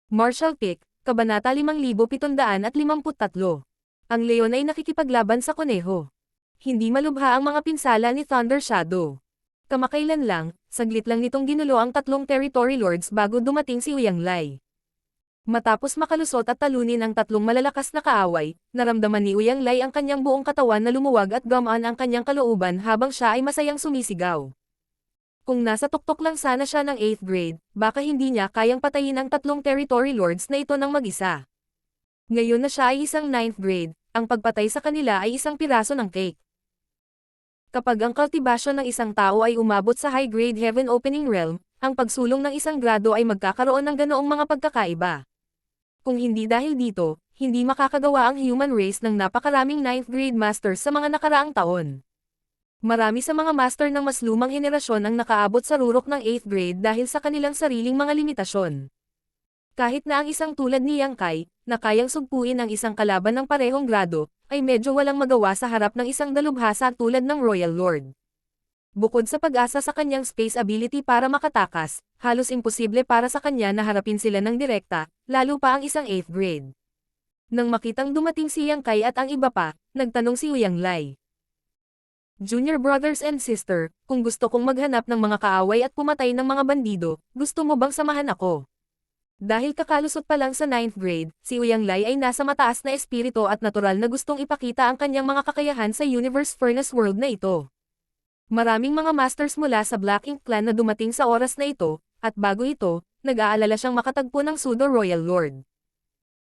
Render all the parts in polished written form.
Martial Pick, Kabanata 5753. Ang leon ay nakikipaglaban sa kuneho. Hindi malubha ang mga pinsala ni Thunder Shadow. Kamakailan lang, saglit lang nitong ginulo ang tatlong territory lords bago dumating si Uyang Lai. Matapos makalusot at talunin ang tatlong malalakas na kaaway, naramdaman ni Uyang Lai ang kanyang buong katawan na lumuwag at gamaan ang kanyang kalooban habang siya ay masayang sumisigaw. Kung nasa tuktok lang sana siya ng 8th grade, baka hindi niya kayang patayin ang tatlong territory lords na ito ng mag-isa. Ngayon na siya ay isang 9th grade, ang pagpatay sa kanila ay isang piraso ng cake. Kapag ang cultivation ng isang tao ay umabot sa high-grade heaven opening realm, ang pagsulong ng isang grado ay magkakaroon ng ganoong mga pagkakaiba. Kung hindi dahil dito, hindi makakagawa ang human race ng napakaraming 9th grade masters sa mga nakaraang taon. Marami sa mga master ng mas lumang henerasyon ang nakaabot sa rurok ng 8th grade dahil sa kanilang sariling mga limitasyon. Kahit na ang isang tulad ni Yang Kai, na kayang sugpuin ang isang kalaban ng parehong grado, ay medyo walang magawa sa harap ng isang dalubhasa tulad ng Royal Lord. Bukod sa pag-asa sa kanyang space ability para makatakas, halos imposible para sa kanya na harapin sila ng direkta, lalo pa ang isang 8th grade. Nang makitang dumating si Yang Kai at ang iba pa, nagtanong si Uyang Lai. Junior brothers and sister, kung gusto kong maghanap ng mga kaaway at pumatay ng mga bandido, gusto mo bang samahan ako? Dahil kakalusot pa lang sa 9th grade, si Uyang Lai ay nasa mataas na espiritu at natural na gustong ipakita ang kanyang mga kakayahan sa Universe Furnace World na ito. Maraming mga masters mula sa Black Ink Clan na dumating sa oras na ito, at bago ito, nag-aalala siyang makatagpo ng Pseudo Royal Lord.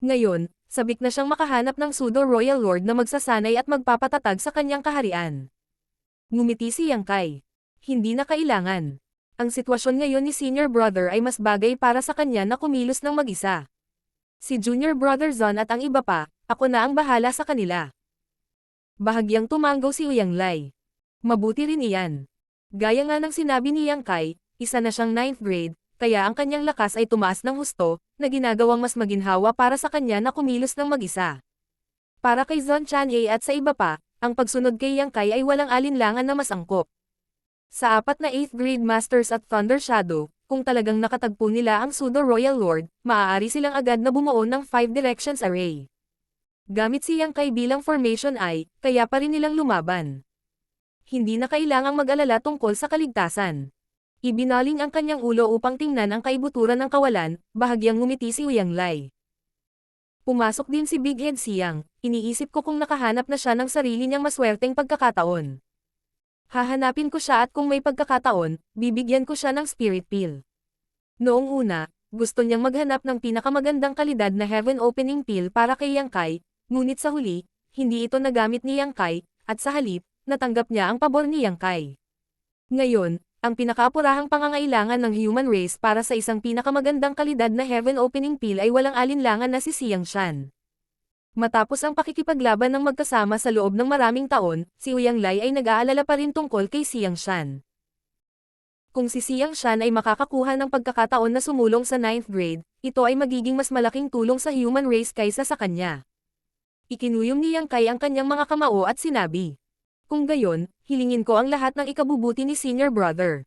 Ngayon, sabik na siyang makahanap ng Pseudo Royal Lord na magsasanay at magpapatatag sa kanyang kaharian. Ngumiti si Yang Kai. Hindi na kailangan. Ang sitwasyon ngayon ni senior brother ay mas bagay para sa kanya na kumilos ng mag-isa. Si junior brother Zon at ang iba pa, ako na ang bahala sa kanila. Bahagyang tumanggaw si Uyang Lai. Mabuti rin iyan. Gaya nga ng sinabi ni Yang Kai, isa na siyang 9th grade, kaya ang kanyang lakas ay tumaas ng husto, na ginagawang mas maginhawa para sa kanya na kumilos ng mag-isa. Para kay Zon Chanhei at sa iba pa, ang pagsunod kay Yang Kai ay walang alinlangan na mas angkop. Sa 4 na 8th grade masters at Thunder Shadow, kung talagang nakatagpo nila ang Pseudo Royal Lord, maaari silang agad na bumuo ng 5 directions array. Gamit si Yang Kai bilang formation ay, kaya pa rin nilang lumaban. Hindi na kailangang mag-alala tungkol sa kaligtasan. Ibinaling ang kanyang ulo upang tingnan ang kaibuturan ng kawalan, bahagyang ngumiti si Uyang Lai. Pumasok din si Big Head Siang, iniisip ko kung nakahanap na siya ng sarili niyang maswerteng pagkakataon. Hahanapin ko siya at kung may pagkakataon, bibigyan ko siya ng spirit pill. Noong una, gusto niyang maghanap ng pinakamagandang kalidad na heaven opening pill para kay Yang Kai, ngunit sa huli, hindi ito nagamit ni Yang Kai, at sa halip, natanggap niya ang pabor ni Yang Kai. Ngayon, ang pinakaapurahang pangangailangan ng human race para sa isang pinakamagandang kalidad na heaven opening pill ay walang alinlangan na si Xiang Shan. Matapos ang pakikipaglaban ng magkasama sa loob ng maraming taon, si Uyang Lai ay nag-aalala pa rin tungkol kay Xiang Shan. Kung si Xiang Shan ay makakakuha ng pagkakataon na sumulong sa 9th grade, ito ay magiging mas malaking tulong sa human race kaysa sa kanya. Ikinuyom ni Yang Kai ang kanyang mga kamao at sinabi. Kung gayon, hilingin ko ang lahat ng ikabubuti ni senior brother.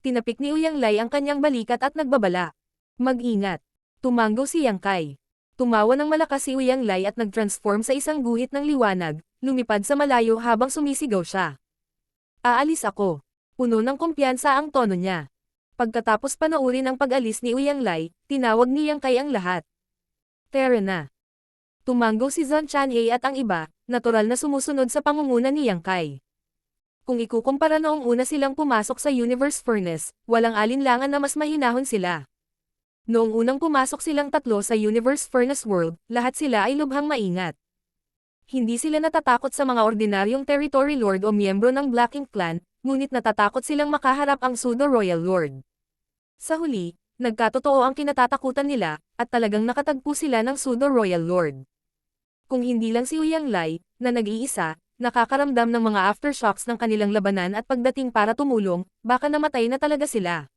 Tinapik ni Uyang Lai ang kanyang balikat at nagbabala. Mag-ingat. Tumanggaw si Yang Kai. Tumawa ng malakas si Uyang Lai at nag-transform sa isang guhit ng liwanag, lumipad sa malayo habang sumisigaw siya. Aalis ako. Puno ng kumpiyansa ang tono niya. Pagkatapos panoorin ang pag-alis ni Uyang Lai, tinawag ni Yang Kai ang lahat. Tara na. Tumanggaw si Zon Chanhei at ang iba, natural na sumusunod sa pangunguna ni Yang Kai. Kung ikukumpara noong una silang pumasok sa Universe Furnace, walang alinlangan na mas mahinahon sila. Noong unang pumasok silang tatlo sa Universe Furnace World, lahat sila ay lubhang maingat. Hindi sila natatakot sa mga ordinaryong Territory Lord o miyembro ng Black Ink Clan, ngunit natatakot silang makaharap ang Pseudo Royal Lord. Sa huli, nagkatotoo ang kinatatakutan nila, at talagang nakatagpo sila ng Pseudo Royal Lord. Kung hindi lang si Uyang Lai, na nag-iisa, nakakaramdam ng mga aftershocks ng kanilang labanan at pagdating para tumulong, baka namatay na talaga sila.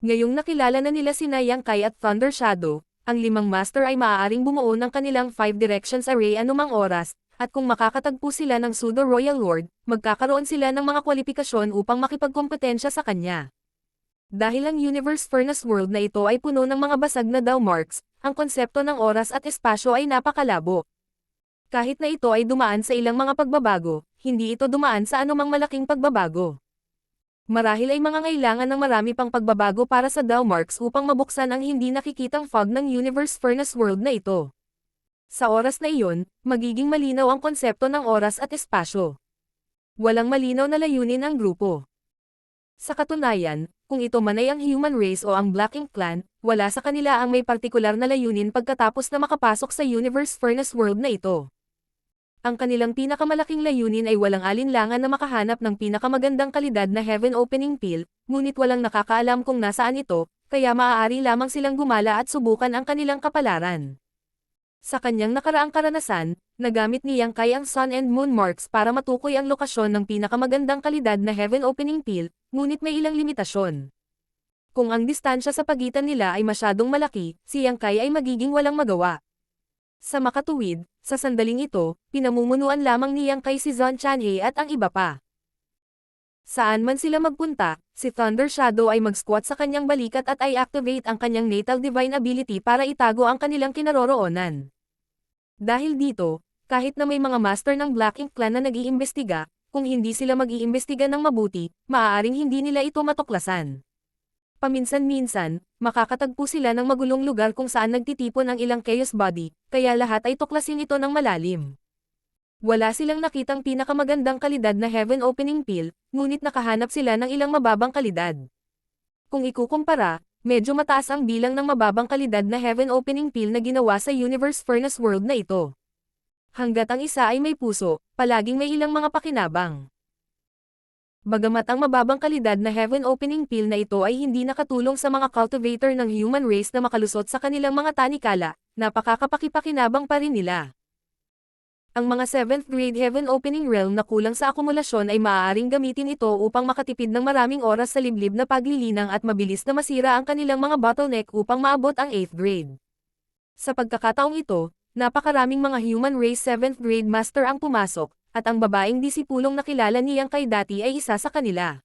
Ngayong nakilala na nila sina Yang Kai at Thunder Shadow, ang 5 master ay maaaring bumuo ng kanilang 5 directions array anumang oras, at kung makakatagpo sila ng Pseudo Royal Lord, magkakaroon sila ng mga kwalifikasyon upang makipagkompetensya sa kanya. Dahil ang Universe Furnace World na ito ay puno ng mga basag na Dawmarks, ang konsepto ng oras at espasyo ay napakalabo. Kahit na ito ay dumaan sa ilang mga pagbabago, hindi ito dumaan sa anumang malaking pagbabago. Marahil ay mangangailangan ng marami pang pagbabago para sa Dawmarks upang mabuksan ang hindi nakikitang fog ng Universe Furnace World na ito. Sa oras na iyon, magiging malinaw ang konsepto ng oras at espasyo. Walang malinaw na layunin ang grupo. Sa katunayan, kung ito man ay ang human race o ang Black Ink Clan, wala sa kanila ang may partikular na layunin pagkatapos na makapasok sa Universe Furnace World na ito. Ang kanilang pinakamalaking layunin ay walang alinlangan na makahanap ng pinakamagandang kalidad na Heaven Opening Pill, ngunit walang nakakaalam kung nasaan ito, kaya maaari lamang silang gumala at subukan ang kanilang kapalaran. Sa kanyang nakaraang karanasan, nagamit ni Yang Kai ang Sun and Moon Marks para matukoy ang lokasyon ng pinakamagandang kalidad na Heaven Opening Pill, ngunit may ilang limitasyon. Kung ang distansya sa pagitan nila ay masyadong malaki, si Yang Kai ay magiging walang magawa. Sa makatuwid, sa sandaling ito, pinamumunuan lamang ni Yang Kai si Zon Chanhei at ang iba pa. Saan man sila magpunta, si Thunder Shadow ay mag-squat sa kanyang balikat at ay activate ang kanyang Natal Divine Ability para itago ang kanilang kinaroroonan. Dahil dito, kahit na may mga master ng Black Ink Clan na nag-iimbestiga, kung hindi sila mag-iimbestiga ng mabuti, maaaring hindi nila ito matuklasan. Paminsan-minsan, makakatagpo sila ng magulong lugar kung saan nagtitipon ang ilang chaos body, kaya lahat ay tuklasin ito ng malalim. Wala silang nakitang pinakamagandang kalidad na Heaven Opening Pill, ngunit nakahanap sila ng ilang mababang kalidad. Kung ikukumpara, medyo mataas ang bilang ng mababang kalidad na Heaven Opening Pill na ginawa sa Universe Furnace World na ito. Hanggat ang isa ay may puso, palaging may ilang mga pakinabang. Bagamat ang mababang kalidad na Heaven Opening Pill na ito ay hindi nakatulong sa mga cultivator ng human race na makalusot sa kanilang mga tanikala, napakakapakipakinabang pa rin nila. Ang mga 7th grade Heaven Opening Realm na kulang sa akumulasyon ay maaaring gamitin ito upang makatipid ng maraming oras sa liblib na paglilinang at mabilis na masira ang kanilang mga bottleneck upang maabot ang 8th grade. Sa pagkakataong ito, napakaraming mga human race 7th grade master ang pumasok, at ang babaeng disipulong nakilala ni Yang Kai dati ay isa sa kanila.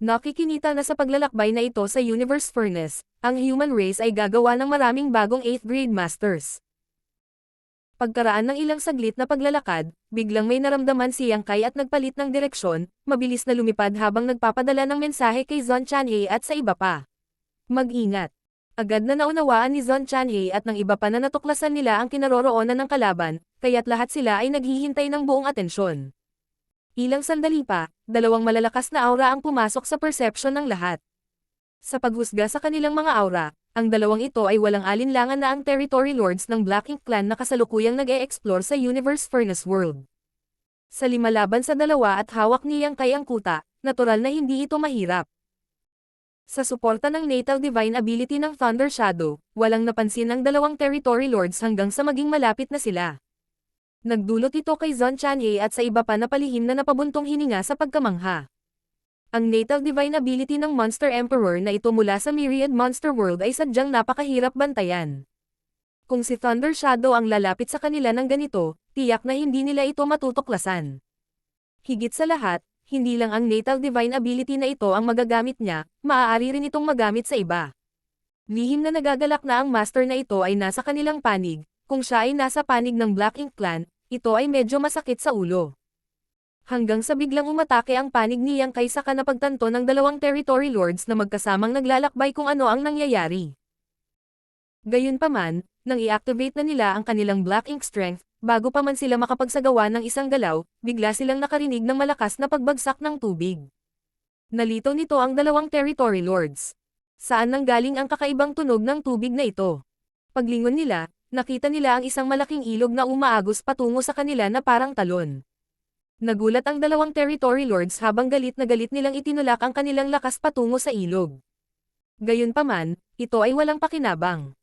Nakikinita na sa paglalakbay na ito sa Universe Furnace, ang human race ay gagawa ng maraming bagong 8th grade masters. Pagkaraan ng ilang saglit na paglalakad, biglang may naramdaman si Yang Kai at nagpalit ng direksyon, mabilis na lumipad habang nagpapadala ng mensahe kay Zon Chanhei at sa iba pa. Mag-ingat. Agad na naunawaan ni Zon Chanhei at ng iba pa na natuklasan nila ang kinaroroonan ng kalaban, kaya't lahat sila ay naghihintay ng buong atensyon. Ilang sandali pa, dalawang malalakas na aura ang pumasok sa perception ng lahat. Sa paghusga sa kanilang mga aura, ang dalawang ito ay walang alinlangan na ang territory lords ng Black Ink Clan na kasalukuyang nag-e-explore sa Universe Furnace World. Sa 5 laban sa 2 at hawak ni Yang Kai ang kuta, natural na hindi ito mahirap. Sa suporta ng Natal Divine Ability ng Thunder Shadow, walang napansin ang dalawang territory lords hanggang sa maging malapit na sila. Nagdulot ito kay Zon Chanhei at sa iba pa na palihim na napabuntong hininga sa pagkamangha. Ang Natal Divine Ability ng Monster Emperor na ito mula sa Myriad Monster World ay sadyang napakahirap bantayan. Kung si Thunder Shadow ang lalapit sa kanila ng ganito, tiyak na hindi nila ito matutuklasan. Higit sa lahat, hindi lang ang Natal Divine Ability na ito ang magagamit niya, maaari rin itong magamit sa iba. Lihim na nagagalak na ang master na ito ay nasa kanilang panig, kung siya ay nasa panig ng Black Ink Clan, ito ay medyo masakit sa ulo. Hanggang sa biglang umatake ang panig ni Yang Kai sa napagtanto ng dalawang territory lords na magkasamang naglalakbay kung ano ang nangyayari. Gayunpaman, nang i-activate na nila ang kanilang Black Ink Strength, bago pa man sila makapagsagawa ng isang galaw, bigla silang nakarinig ng malakas na pagbagsak ng tubig. Nalito nito ang dalawang territory lords. Saan nanggaling ang kakaibang tunog ng tubig na ito? Paglingon nila, nakita nila ang isang malaking ilog na umaagos patungo sa kanila na parang talon. Nagulat ang dalawang territory lords habang galit na galit nilang itinulak ang kanilang lakas patungo sa ilog. Gayunpaman, ito ay walang pakinabang.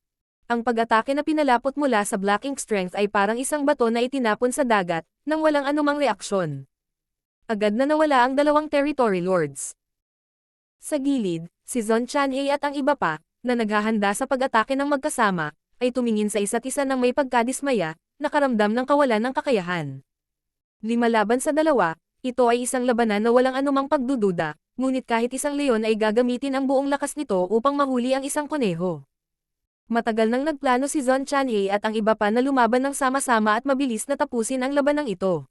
Ang pag-atake na pinalapot mula sa Black Ink Strength ay parang isang bato na itinapon sa dagat, nang walang anumang reaksyon. Agad na nawala ang dalawang territory lords. Sa gilid, si Zon Chanhei at ang iba pa, na naghahanda sa pag-atake ng magkasama, ay tumingin sa isa't isa ng may pagkadismaya, nakaramdam ng kawalan ng kakayahan. 5 laban sa 2, ito ay isang labanan na walang anumang pagdududa, ngunit kahit isang leon ay gagamitin ang buong lakas nito upang mahuli ang isang kuneho. Matagal nang nagplano si Zhon Chanhei at ang iba pa na lumaban ng sama-sama at mabilis na tapusin ang labanang ito.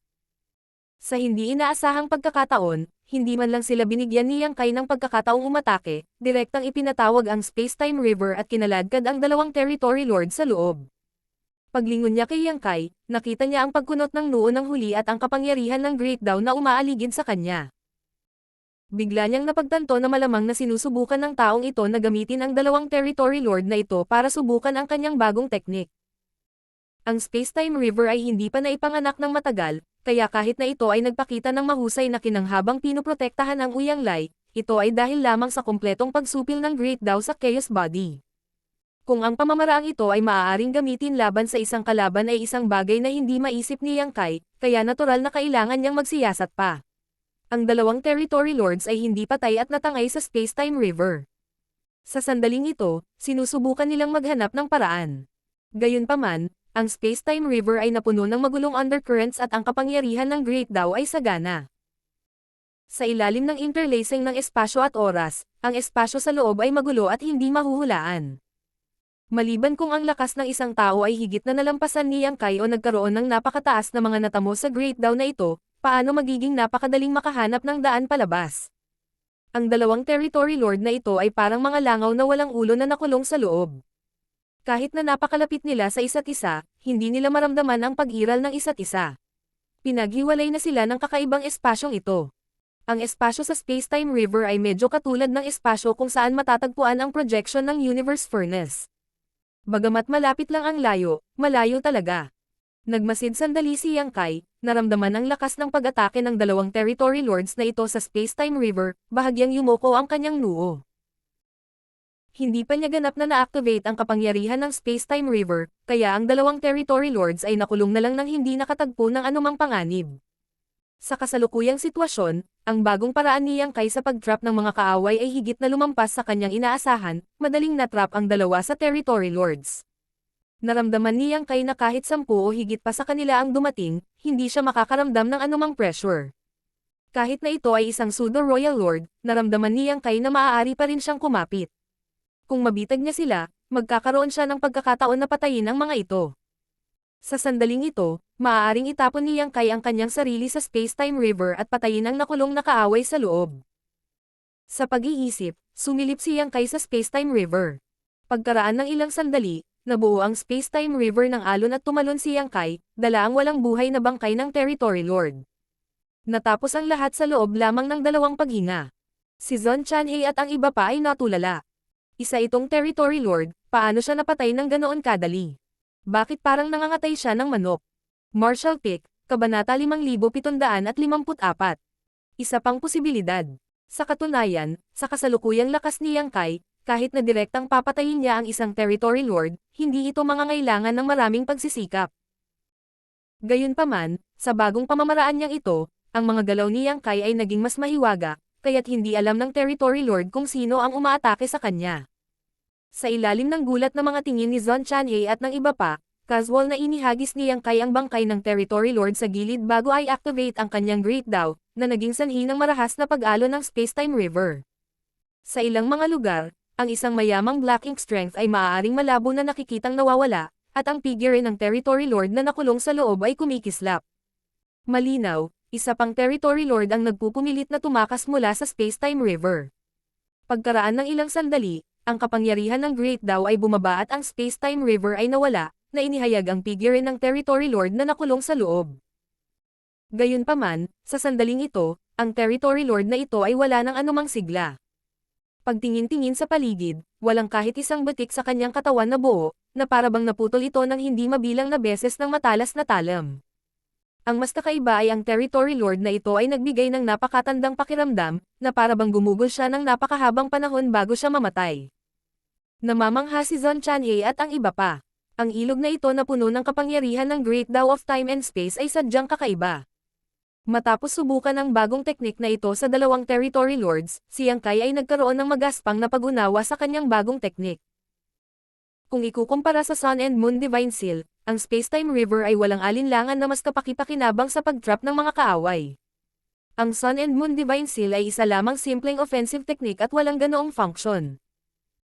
Sa hindi inaasahang pagkakataon, hindi man lang sila binigyan ni Yang Kai ng pagkakataong umatake, direktang ipinatawag ang Space-Time River at kinaladkad ang dalawang territory lord sa loob. Paglingon niya kay Yang Kai, nakita niya ang pagkunot ng noo ng huli at ang kapangyarihan ng Great Daw na umaaligid sa kanya. Bigla niyang napagtanto na malamang na sinusubukan ng taong ito na gamitin ang dalawang territory lord na ito para subukan ang kanyang bagong teknik. Ang Space-Time River ay hindi pa naipanganak ng matagal, kaya kahit na ito ay nagpakita ng mahusay na kinang habang pinoprotektahan ang Uyang Lai, ito ay dahil lamang sa kumpletong pagsupil ng Great Daw sa Chaos Body. Kung ang pamamaraang ito ay maaaring gamitin laban sa isang kalaban ay isang bagay na hindi maisip ni Yang Kai, kaya natural na kailangan niyang magsiyasat pa. Ang dalawang territory lords ay hindi patay at natangay sa Space-Time River. Sa sandaling ito, sinusubukan nilang maghanap ng paraan. Gayunpaman, ang Space-Time River ay napuno ng magulong undercurrents at ang kapangyarihan ng Great Daw ay sagana. Sa ilalim ng interlacing ng espasyo at oras, ang espasyo sa loob ay magulo at hindi mahuhulaan. Maliban kung ang lakas ng isang tao ay higit na nalampasan ni Yang Kai o nagkaroon ng napakataas na mga natamo sa Great Daw na ito, paano magiging napakadaling makahanap ng daan palabas? Ang dalawang territory lord na ito ay parang mga langaw na walang ulo na nakulong sa loob. Kahit na napakalapit nila sa isa't isa, hindi nila maramdaman ang pag-iral ng isa't isa. Pinaghiwalay na sila ng kakaibang espasyong ito. Ang espasyo sa Space-Time River ay medyo katulad ng espasyo kung saan matatagpuan ang projection ng Universe Furnace. Bagamat malapit lang ang layo, malayo talaga. Nagmasid sandali si Yang Kai, naramdaman ang lakas ng pag-atake ng dalawang territory lords na ito sa Space-Time River, bahagyang yumoko ang kanyang noo. Hindi pa niya ganap na na-activate ang kapangyarihan ng Space-Time River, kaya ang dalawang territory lords ay nakulong na lang nang hindi nakatagpo ng anumang panganib. Sa kasalukuyang sitwasyon, ang bagong paraan ni Yang Kai sa pag-trap ng mga kaaway ay higit na lumampas sa kanyang inaasahan, madaling na-trap ang dalawa sa territory lords. Naramdaman ni Yang Kai na kahit 10 o higit pa sa kanila ang dumating, hindi siya makakaramdam ng anumang pressure. Kahit na ito ay isang pseudo-royal lord, naramdaman ni Yang Kai na maaari pa rin siyang kumapit. Kung mabitag niya sila, magkakaroon siya ng pagkakataon na patayin ang mga ito. Sa sandaling ito, maaaring itapon ni Yang Kai ang kanyang sarili sa Space-Time River at patayin ang nakulong na kaaway sa loob. Sa pag-iisip, sumilip si Yang Kai sa Space-Time River. Pagkaraan ng ilang sandali, nabuo ang Space-Time River ng alon at tumalon si Yang Kai, dala ang walang buhay na bangkay ng Territory Lord. Natapos ang lahat sa loob lamang ng 2 paghinga. Si Zhon Chanhei at ang iba pa ay natulala. Isa itong Territory Lord, paano siya napatay ng ganoon kadali? Bakit parang nangangatay siya ng manok? Marshall Pick, Kabanata 5754. Isa pang posibilidad. Sa katunayan, sa kasalukuyang lakas ni Yang Kai, kahit na direktang papatayin niya ang isang territory lord, hindi ito mangangailangan ng maraming pagsisikap. Gayunpaman, sa bagong pamamaraan niyang ito, ang mga galaw ni Yang Kai ay naging mas mahiwaga, kaya't hindi alam ng territory lord kung sino ang umaatake sa kanya. Sa ilalim ng gulat na mga tingin ni Zhon Chanhei at ng iba pa, casual na inihagis ni Yang Kai ang bangkay ng Territory Lord sa gilid bago ay activate ang kanyang Great Daw, na naging sanhi ng marahas na pag-alon ng Space-Time River. Sa ilang mga lugar, ang isang mayamang Black Ink Strength ay maaaring malabo na nakikitang nawawala, at ang figure ng Territory Lord na nakulong sa loob ay kumikislap. Malinaw, isa pang Territory Lord ang nagpupumilit na tumakas mula sa Space-Time River. Pagkaraan ng ilang sandali, ang kapangyarihan ng Great Daw ay bumaba at ang Space-Time River ay nawala, na inihayag ang figure ng Territory Lord na nakulong sa loob. Gayunpaman, sa sandaling ito, ang Territory Lord na ito ay wala ng anumang sigla. Pagtingin-tingin sa paligid, walang kahit isang butik sa kanyang katawan na buo, na parabang naputol ito ng hindi mabilang na beses ng matalas na talam. Ang mas kakaiba ay ang Territory Lord na ito ay nagbigay ng napakatandang pakiramdam, na parabang gumugol siya ng napakahabang panahon bago siya mamatay. Namamangha si Zhon Chanhei at ang iba pa. Ang ilog na ito na puno ng kapangyarihan ng Great Daw of Time and Space ay sadyang kakaiba. Matapos subukan ang bagong teknik na ito sa 2 Territory Lords, si Yang Kai ay nagkaroon ng magaspang na pag-unawa sa kanyang bagong teknik. Kung ikukumpara sa Sun and Moon Divine Seal, ang Space-Time River ay walang alinlangan na mas kapakipakinabang sa pag-trap ng mga kaaway. Ang Sun and Moon Divine Seal ay isa lamang simpleng offensive technique at walang ganoong function.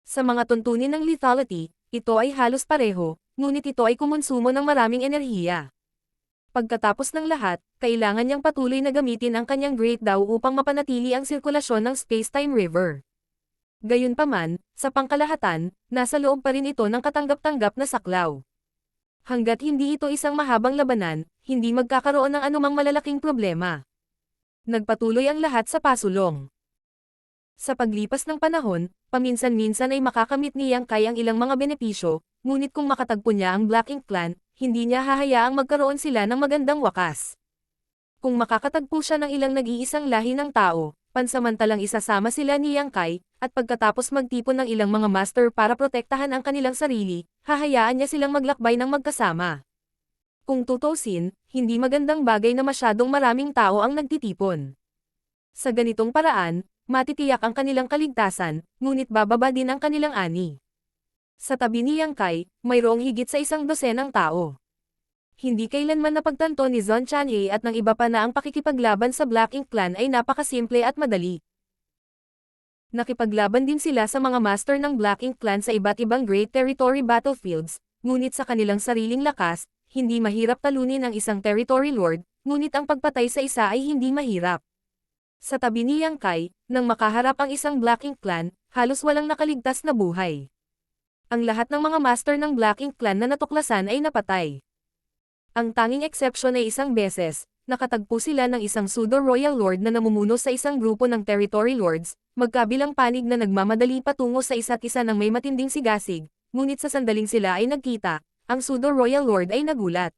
Sa mga tuntunin ng lethality, ito ay halos pareho, ngunit ito ay kumonsumo ng maraming enerhiya. Pagkatapos ng lahat, kailangan niyang patuloy na gamitin ang kanyang Great Dao upang mapanatili ang sirkulasyon ng space-time river. Gayunpaman, sa pangkalahatan, nasa loob pa rin ito ng katanggap-tanggap na saklaw. Hanggat hindi ito isang mahabang labanan, hindi magkakaroon ng anumang malalaking problema. Nagpatuloy ang lahat sa pasulong. Sa paglipas ng panahon, paminsan-minsan ay makakamit ni Yang Kai ang ilang mga benepisyo, ngunit kung makatagpo niya ang Black Ink Clan, hindi niya hahayaang magkaroon sila ng magandang wakas. Kung makakatagpo siya ng ilang nag-iisang lahi ng tao, pansamantalang isasama sila ni Yang Kai, at pagkatapos magtipon ng ilang mga master para protektahan ang kanilang sarili, hahayaan niya silang maglakbay ng magkasama. Kung tutusin, hindi magandang bagay na masyadong maraming tao ang nagtitipon. Sa ganitong paraan, matitiyak ang kanilang kaligtasan, ngunit bababa din ang kanilang ani. Sa tabi ni Yang Kai, mayroong higit sa 100 tao. Hindi kailanman napagtanto ni Zhong Chanhe at ng iba pa na ang pakikipaglaban sa Black Ink Clan ay napakasimple at madali. Nakipaglaban din sila sa mga master ng Black Ink Clan sa iba't ibang Great Territory battlefields, ngunit sa kanilang sariling lakas, hindi mahirap talunin ang isang Territory Lord, ngunit ang pagpatay sa isa ay hindi mahirap. Sa tabi ni Yang Kai, nang makaharap ang isang Black Ink Clan, halos walang nakaligtas na buhay. Ang lahat ng mga master ng Black Ink Clan na natuklasan ay napatay. Ang tanging exception ay isang beses, nakatagpo sila ng isang pseudo-royal lord na namumuno sa isang grupo ng territory lords, magkabilang panig na nagmamadali patungo sa isa't isa ng may matinding sigasig, ngunit sa sandaling sila ay nagkita, ang pseudo-royal lord ay nagulat.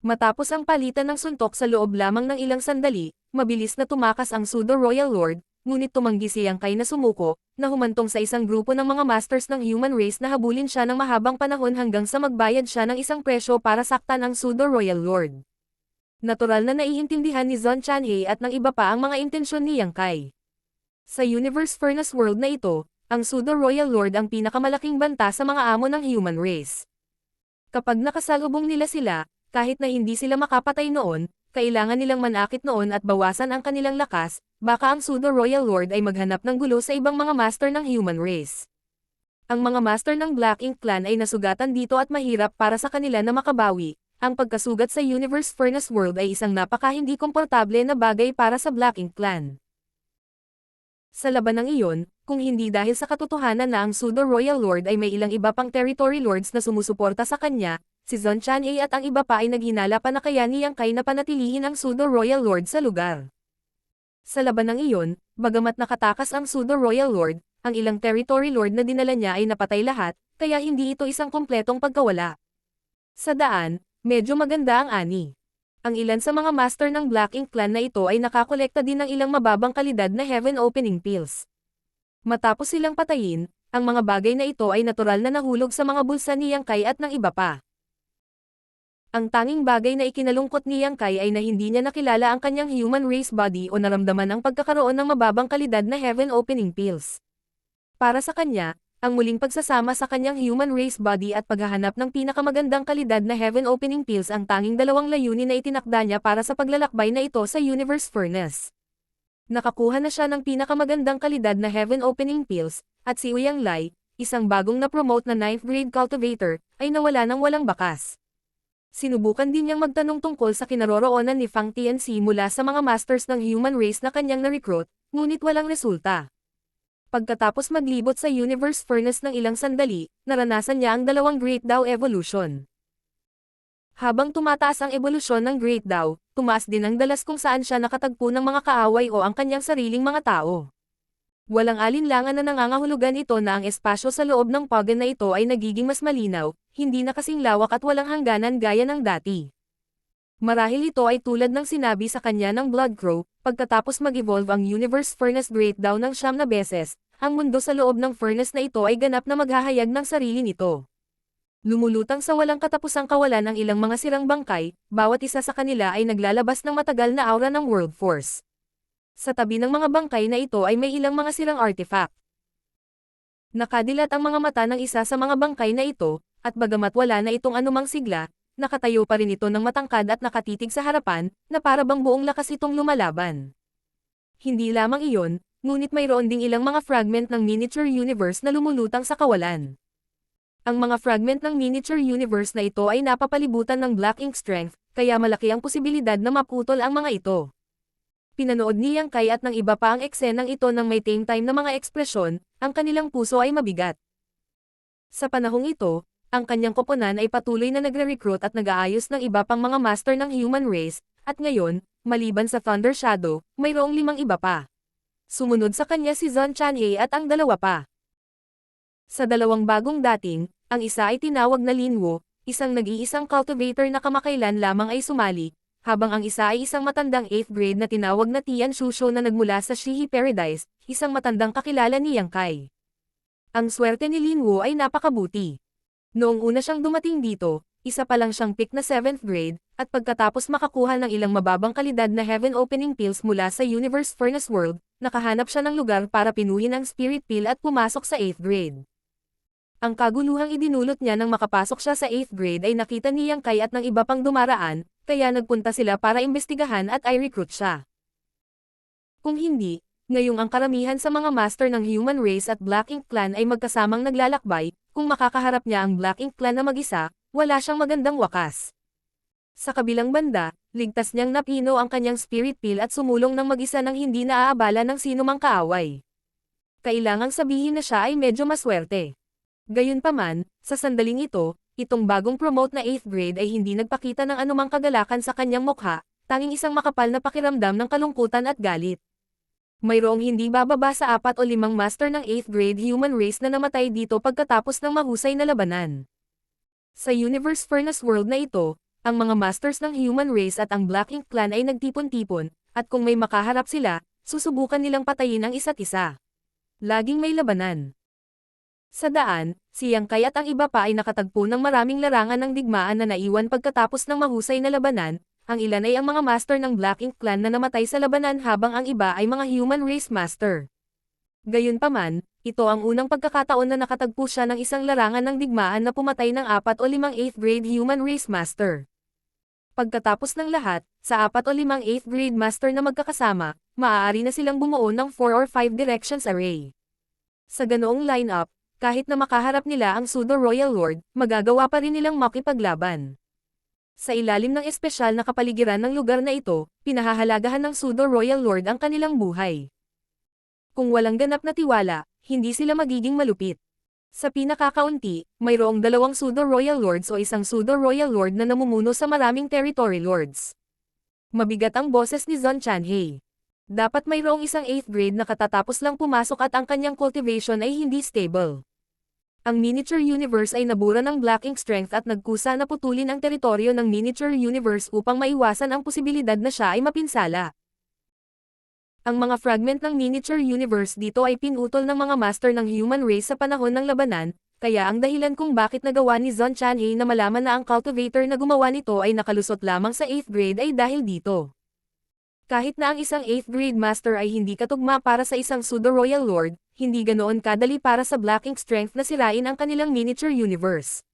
Matapos ang palitan ng suntok sa loob lamang ng ilang sandali, mabilis na tumakas ang pseudo-royal lord, ngunit tumanggi si Yang Kai na sumuko, na humantong sa isang grupo ng mga masters ng human race na habulin siya ng mahabang panahon hanggang sa magbayad siya ng isang presyo para saktan ang pseudo-royal lord. Natural na naiintindihan ni Zhong Chanhe at ng iba pa ang mga intensyon ni Yang Kai. Sa Universe Furnace World na ito, ang pseudo-royal lord ang pinakamalaking banta sa mga amo ng human race. Kapag nakasalubong nila sila, kahit na hindi sila makapatay noon, kailangan nilang manakit noon at bawasan ang kanilang lakas, baka ang pseudo-royal lord ay maghanap ng gulo sa ibang mga master ng human race. Ang mga master ng Black Ink Clan ay nasugatan dito at mahirap para sa kanila na makabawi. Ang pagkasugat sa Universe Furnace World ay isang napaka-hindi komportable na bagay para sa Black Ink Clan. Sa labanang iyon, kung hindi dahil sa katotohanan na ang pseudo-royal lord ay may ilang iba pang territory lords na sumusuporta sa kanya, si Zhong Chanhe at ang iba pa ay naghinala pa na kaya ni Yang Kai na panatilihin ang pseudo-royal lord sa lugar. Sa labanang iyon, bagamat nakatakas ang pseudo-royal lord, ang ilang territory lord na dinala niya ay napatay lahat, kaya hindi ito isang kompletong pagkawala. Sa daan, medyo maganda ang ani. Ang ilan sa mga master ng Black Ink Clan na ito ay nakakolekta din ng ilang mababang kalidad na heaven opening pills. Matapos silang patayin, ang mga bagay na ito ay natural na nahulog sa mga bulsa ni Yang Kai at ng iba pa. Ang tanging bagay na ikinalungkot ni Yang Kai ay na hindi niya nakilala ang kanyang human race body o naramdaman ang pagkakaroon ng mababang kalidad na heaven opening pills. Para sa kanya, ang muling pagsasama sa kanyang human race body at paghahanap ng pinakamagandang kalidad na heaven opening pills ang tanging dalawang layunin na itinakda niya para sa paglalakbay na ito sa Universe Furnace. Nakakuha na siya ng pinakamagandang kalidad na heaven opening pills, at si Ouyang Lai, isang bagong na-promote na 9th grade cultivator, ay nawala ng walang bakas. Sinubukan din niyang magtanong tungkol sa kinaroroonan ni Fang Tianxi mula sa mga masters ng human race na kanyang na-recruit, ngunit walang resulta. Pagkatapos maglibot sa Universe Furnace ng ilang sandali, naranasan niya ang dalawang Great Dao Evolution. Habang tumataas ang evolusyon ng Great Dao, tumaas din ang dalas kung saan siya nakatagpo ng mga kaaway o ang kanyang sariling mga tao. Walang alinlangan na nangangahulugan ito na ang espasyo sa loob ng pagan na ito ay nagiging mas malinaw, hindi na kasing lawak at walang hangganan gaya ng dati. Marahil ito ay tulad ng sinabi sa kanya ng Blood Crow, pagkatapos mag-evolve ang Universe Furnace Great Dao ng 9 na beses, ang mundo sa loob ng furnace na ito ay ganap na maghahayag ng sarili nito. Lumulutang sa walang katapusang kawalan ang ilang mga sirang bangkay, bawat isa sa kanila ay naglalabas ng matagal na aura ng World Force. Sa tabi ng mga bangkay na ito ay may ilang mga sirang artifact. Nakadilat ang mga mata ng isa sa mga bangkay na ito, at bagamat wala na itong anumang sigla, Nakatayo pa rin ito ng matangkad at nakatitig sa harapan, na para bang buong lakas itong lumalaban. Hindi lamang iyon, ngunit mayroon ding ilang mga fragment ng miniature universe na lumulutang sa kawalan. Ang mga fragment ng miniature universe na ito ay napapalibutan ng black ink strength, kaya malaki ang posibilidad na maputol ang mga ito. Pinanood ni Yang Kai at ng iba pa ang eksenang ito ng may tame time na mga ekspresyon, ang kanilang puso ay mabigat. Sa panahong ito, ang kanyang koponan ay patuloy na nagre-recruit at nag-aayos ng iba pang mga master ng human race, at ngayon, maliban sa Thunder Shadow, mayroong 5 iba pa. Sumunod sa kanya si Zhon Chanhei at ang 2 pa. Sa 2 bagong dating, ang isa ay tinawag na Linwo, isang nag-iisang cultivator na kamakailan lamang ay sumali, habang ang isa ay isang matandang 8th grade na tinawag na Tian Shusho na nagmula sa Shihi Paradise, isang matandang kakilala ni Yang Kai. Ang swerte ni Linwo ay napakabuti. Noong una siyang dumating dito, isa pa lang siyang pick na 7th grade, at pagkatapos makakuha ng ilang mababang kalidad na heaven opening pills mula sa Universe Furnace World, nakahanap siya ng lugar para pinuhin ang spirit pill at pumasok sa 8th grade. Ang kaguluhang idinulot niya nang makapasok siya sa 8th grade ay nakita ni Yang Kai at ng iba pang dumaraan, kaya nagpunta sila para imbestigahan at i-recruit siya. Kung hindi, ngayong ang karamihan sa mga master ng human race at Black Ink Clan ay magkasamang naglalakbay, kung makakaharap niya ang Black Ink Clan na mag-isa, wala siyang magandang wakas. Sa kabilang banda, ligtas niyang napino ang kanyang spirit pill at sumulong ng mag-isa nang hindi naaabala ng sinumang kaaway. Kailangang sabihin na siya ay medyo maswerte. Gayunpaman, sa sandaling ito, itong bagong promote na 8th grade ay hindi nagpakita ng anumang kagalakan sa kanyang mukha, tanging isang makapal na pakiramdam ng kalungkutan at galit. Mayroong hindi bababa sa 4 o 5 master ng 8th grade human race na namatay dito pagkatapos ng mahusay na labanan. Sa Universe Furnace World na ito, ang mga masters ng human race at ang Black Ink Clan ay nagtipon-tipon, at kung may makaharap sila, susubukan nilang patayin ang isa't isa. Laging may labanan. Sa daan, si Yang Kai at ang iba pa ay nakatagpo ng maraming larangan ng digmaan na naiwan pagkatapos ng mahusay na labanan. Ang ilan ay ang mga master ng Black Ink Clan na namatay sa labanan habang ang iba ay mga human race master. Gayunpaman, ito ang unang pagkakataon na nakatagpo siya ng isang larangan ng digmaan na pumatay ng 4 o 5 8th grade human race master. Pagkatapos ng lahat, sa 4 o 5 8th grade master na magkakasama, maaari na silang bumuo ng 4 or 5 directions array. Sa ganoong lineup, kahit na makaharap nila ang Pseudo Royal Lord, magagawa pa rin nilang makipaglaban. Sa ilalim ng espesyal na kapaligiran ng lugar na ito, pinahahalagahan ng Pseudo Royal Lord ang kanilang buhay. Kung walang ganap na tiwala, hindi sila magiging malupit. Sa pinakakaunti, mayroong 2 Pseudo Royal Lords o isang Pseudo Royal Lord na namumuno sa maraming territory lords. Mabigat ang boses ni Zhon Chanhei. Dapat mayroong isang 8th grade na katatapos lang pumasok at ang kanyang cultivation ay hindi stable. Ang miniature universe ay nabura ng Black Ink strength at nagkusa na putulin ang teritoryo ng miniature universe upang maiwasan ang posibilidad na siya ay mapinsala. Ang mga fragment ng miniature universe dito ay pinutol ng mga master ng human race sa panahon ng labanan, kaya ang dahilan kung bakit nagawa ni Zhon Chanhei na malaman na ang cultivator na gumawa nito ay nakalusot lamang sa 8th grade ay dahil dito. Kahit na ang isang 8th grade master ay hindi katugma para sa isang Pseudo Royal Lord, hindi ganoon kadali para sa Black Ink strength na sirain ang kanilang miniature universe.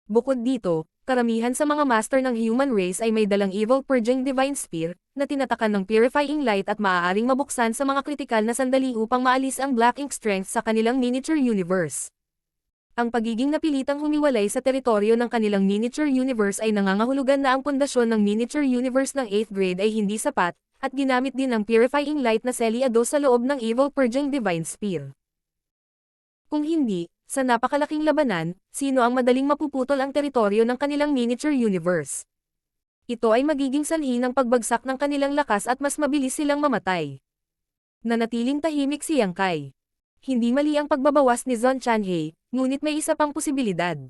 Bukod dito, karamihan sa mga master ng human race ay may dalang Evil Purging Divine Spear, na tinatakan ng Purifying Light at maaaring mabuksan sa mga kritikal na sandali upang maalis ang Black Ink strength sa kanilang miniature universe. Ang pagiging napilitang humiwalay sa teritoryo ng kanilang miniature universe ay nangangahulugan na ang pundasyon ng miniature universe ng 8th grade ay hindi sapat, at ginamit din ang Purifying Light na Seliado sa loob ng Evil Purging Divine Spear. Kung hindi, sa napakalaking labanan, sino ang madaling mapuputol ang teritoryo ng kanilang miniature universe? Ito ay magiging sanhi ng pagbagsak ng kanilang lakas at mas mabilis silang mamatay. Nanatiling tahimik si Yang Kai. Hindi mali ang pagbabawas ni Zhon Chanhei, ngunit may isa pang posibilidad.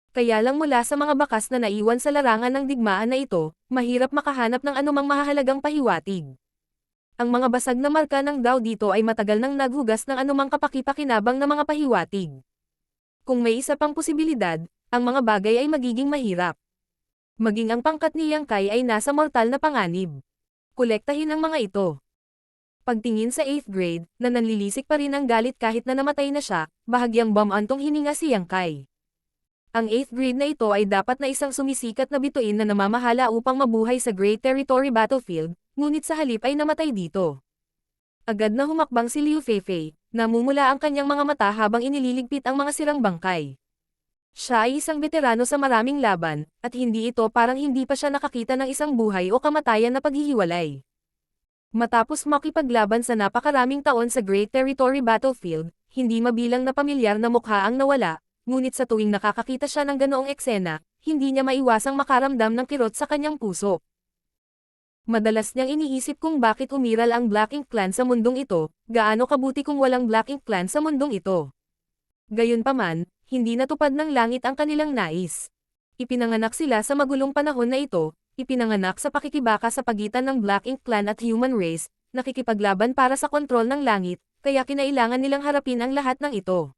Kaya lang mula sa mga bakas na naiwan sa larangan ng digmaan na ito, mahirap makahanap ng anumang mahahalagang pahiwatig. Ang mga basag na marka ng Dao dito ay matagal nang naghugas ng anumang kapaki-pakinabang na mga pahiwatig. Kung may isa pang posibilidad, ang mga bagay ay magiging mahirap. Maging ang pangkat ni Yang Kai ay nasa mortal na panganib. Kolektahin ang mga ito. Pagtingin sa 8th grade, na nanlilisik pa rin ang galit kahit na namatay na siya, bahagyang bumantong hininga si Yang Kai. Ang 8th grade na ito ay dapat na isang sumisikat na bituin na namamahala upang mabuhay sa Great Territory Battlefield, ngunit sa halip ay namatay dito. Agad na humakbang si Liu Feifei, namumula ang kanyang mga mata habang inililigpit ang mga sirang bangkay. Siya ay isang veterano sa maraming laban, at hindi ito parang hindi pa siya nakakita ng isang buhay o kamatayan na paghihiwalay. Matapos makipaglaban sa napakaraming taon sa Great Territory Battlefield, hindi mabilang na pamilyar na mukha ang nawala, ngunit sa tuwing nakakakita siya ng ganoong eksena, hindi niya maiwasang makaramdam ng kirot sa kanyang puso. Madalas niyang iniisip kung bakit umiral ang Black Ink Clan sa mundong ito, gaano kabuti kung walang Black Ink Clan sa mundong ito. Gayunpaman, hindi natupad ng langit ang kanilang nais. Ipinanganak sila sa magulong panahon na ito, ipinanganak sa pakikibaka sa pagitan ng Black Ink Clan at human race, nakikipaglaban para sa kontrol ng langit, kaya kinailangan nilang harapin ang lahat ng ito.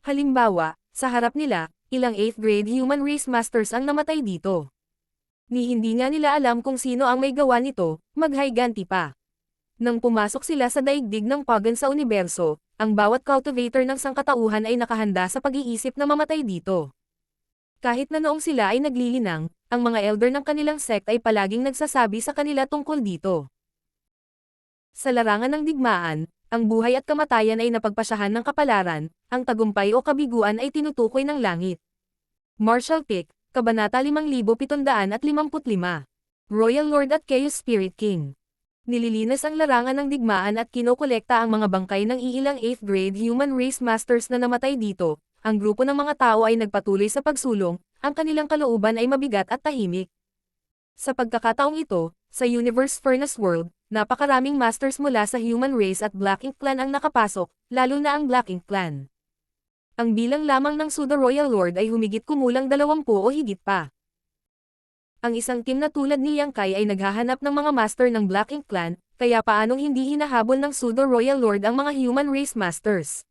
Halimbawa, sa harap nila, ilang 8th grade human race masters ang namatay dito. Ni hindi nga nila alam kung sino ang may gawa nito, maghiganti pa. Nang pumasok sila sa daigdig ng pagan sa universo, ang bawat cultivator ng sangkatauhan ay nakahanda sa pag-iisip na mamatay dito. Kahit na noong sila ay naglilinang, ang mga elder ng kanilang sect ay palaging nagsasabi sa kanila tungkol dito. Sa larangan ng digmaan, ang buhay at kamatayan ay napagpasyahan ng kapalaran, ang tagumpay o kabiguan ay tinutukoy ng langit. Martial Pick, Kabanata 5755. Royal Lord at Chaos Spirit King. Nililinas ang larangan ng digmaan at kinokolekta ang mga bangkay ng iilang 8th grade human race masters na namatay dito. Ang grupo ng mga tao ay nagpatuloy sa pagsulong, ang kanilang kalooban ay mabigat at tahimik. Sa pagkakataong ito, sa Universe Furnace World, napakaraming masters mula sa human race at Black Ink Clan ang nakapasok, lalo na ang Black Ink Clan. Ang bilang lamang ng Pseudo Royal Lord ay humigit kumulang 20 o higit pa. Ang isang team na tulad ni Yang Kai ay naghahanap ng mga master ng Black Ink Clan, kaya paanong hindi hinahabol ng Pseudo Royal Lord ang mga human race masters?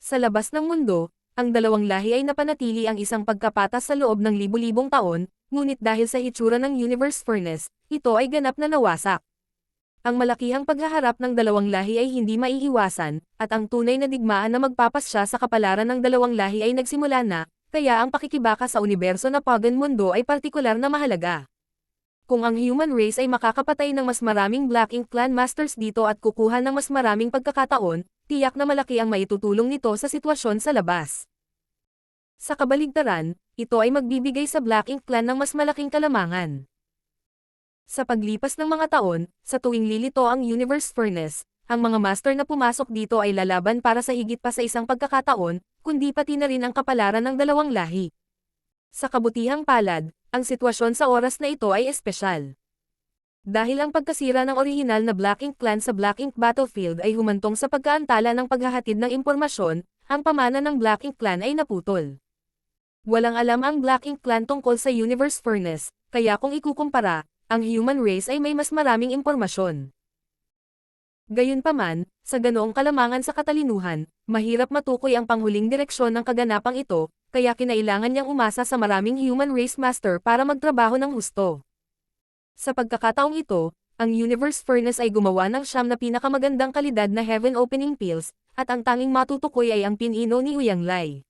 Sa labas ng mundo, ang dalawang lahi ay napanatili ang isang pagkapatas sa loob ng libu-libong taon, ngunit dahil sa hitsura ng Universe Furnace, ito ay ganap na nawasak. Ang malakihang paghaharap ng dalawang lahi ay hindi maiiwasan, at ang tunay na digmaan na magpapasya sa kapalaran ng dalawang lahi ay nagsimula na, kaya ang pakikibaka sa universo na pagan mundo ay partikular na mahalaga. Kung ang human race ay makakapatay ng mas maraming Black Ink Clan Masters dito at kukuha ng mas maraming pagkakataon, tiyak na malaki ang maitutulong nito sa sitwasyon sa labas. Sa kabaligtaran, ito ay magbibigay sa Black Ink Clan ng mas malaking kalamangan. Sa paglipas ng mga taon, sa tuwing lilito ang Universe Furnace, ang mga master na pumasok dito ay lalaban para sa higit pa sa isang pagkakataon, kundi pati na rin ang kapalaran ng dalawang lahi. Sa kabutihang palad, ang sitwasyon sa oras na ito ay espesyal. Dahil ang pagkasira ng orihinal na Black Ink Clan sa Black Ink Battlefield ay humantong sa pagkaantala ng paghahatid ng impormasyon, ang pamana ng Black Ink Clan ay naputol. Walang alam ang Black Ink Clan tungkol sa Universe Furnace, kaya kung ikukumpara, ang human race ay may mas maraming impormasyon. Gayunpaman, sa ganoong kalamangan sa katalinuhan, mahirap matukoy ang panghuling direksyon ng kaganapang ito, kaya kinailangan niyang umasa sa maraming human race master para magtrabaho ng husto. Sa pagkakataong ito, ang Universe Furnace ay gumawa ng 9 na pinakamagandang kalidad na heaven opening pills, at ang tanging matutukoy ay ang pinino ni Uyang Lai.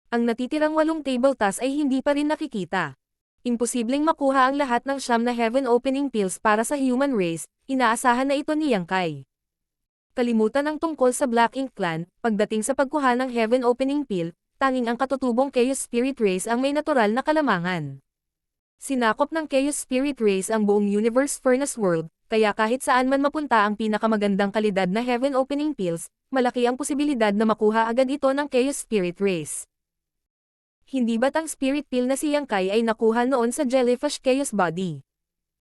Ang natitirang 8 table task ay hindi pa rin nakikita. Imposibleng makuha ang lahat ng 9 na heaven opening pills para sa human race, inaasahan na ito ni Yang Kai. Kalimutan ang tungkol sa Black Ink Clan, pagdating sa pagkuha ng heaven opening pill, tanging ang katutubong Chaos Spirit Race ang may natural na kalamangan. Sinakop ng Chaos Spirit Race ang buong Universe Furnace World, kaya kahit saan man mapunta ang pinakamagandang kalidad na heaven opening pills, malaki ang posibilidad na makuha agad ito ng Chaos Spirit Race. Hindi ba't ang spirit pill na si Yang Kai ay nakuha noon sa Jellyfish Chaos Body?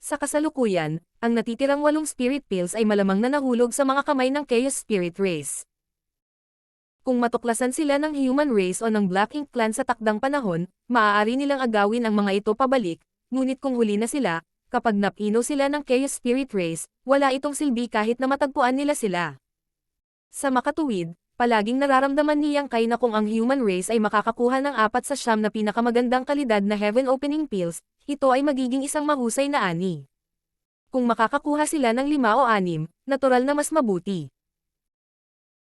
Sa kasalukuyan, ang natitirang 8 spirit pills ay malamang na nahulog sa mga kamay ng Chaos Spirit Race. Kung matuklasan sila ng human race o ng Black Ink Clan sa takdang panahon, maaari nilang agawin ang mga ito pabalik, ngunit kung huli na sila, kapag napino sila ng Chaos Spirit Race, wala itong silbi kahit na matagpuan nila sila. Sa makatuwid, palaging nararamdaman ni Yang Kai na kung ang human race ay makakakuha ng 4 sa 9 na pinakamagandang kalidad na heaven opening pills, ito ay magiging isang mahusay na ani. Kung makakakuha sila ng 5 o 6, natural na mas mabuti.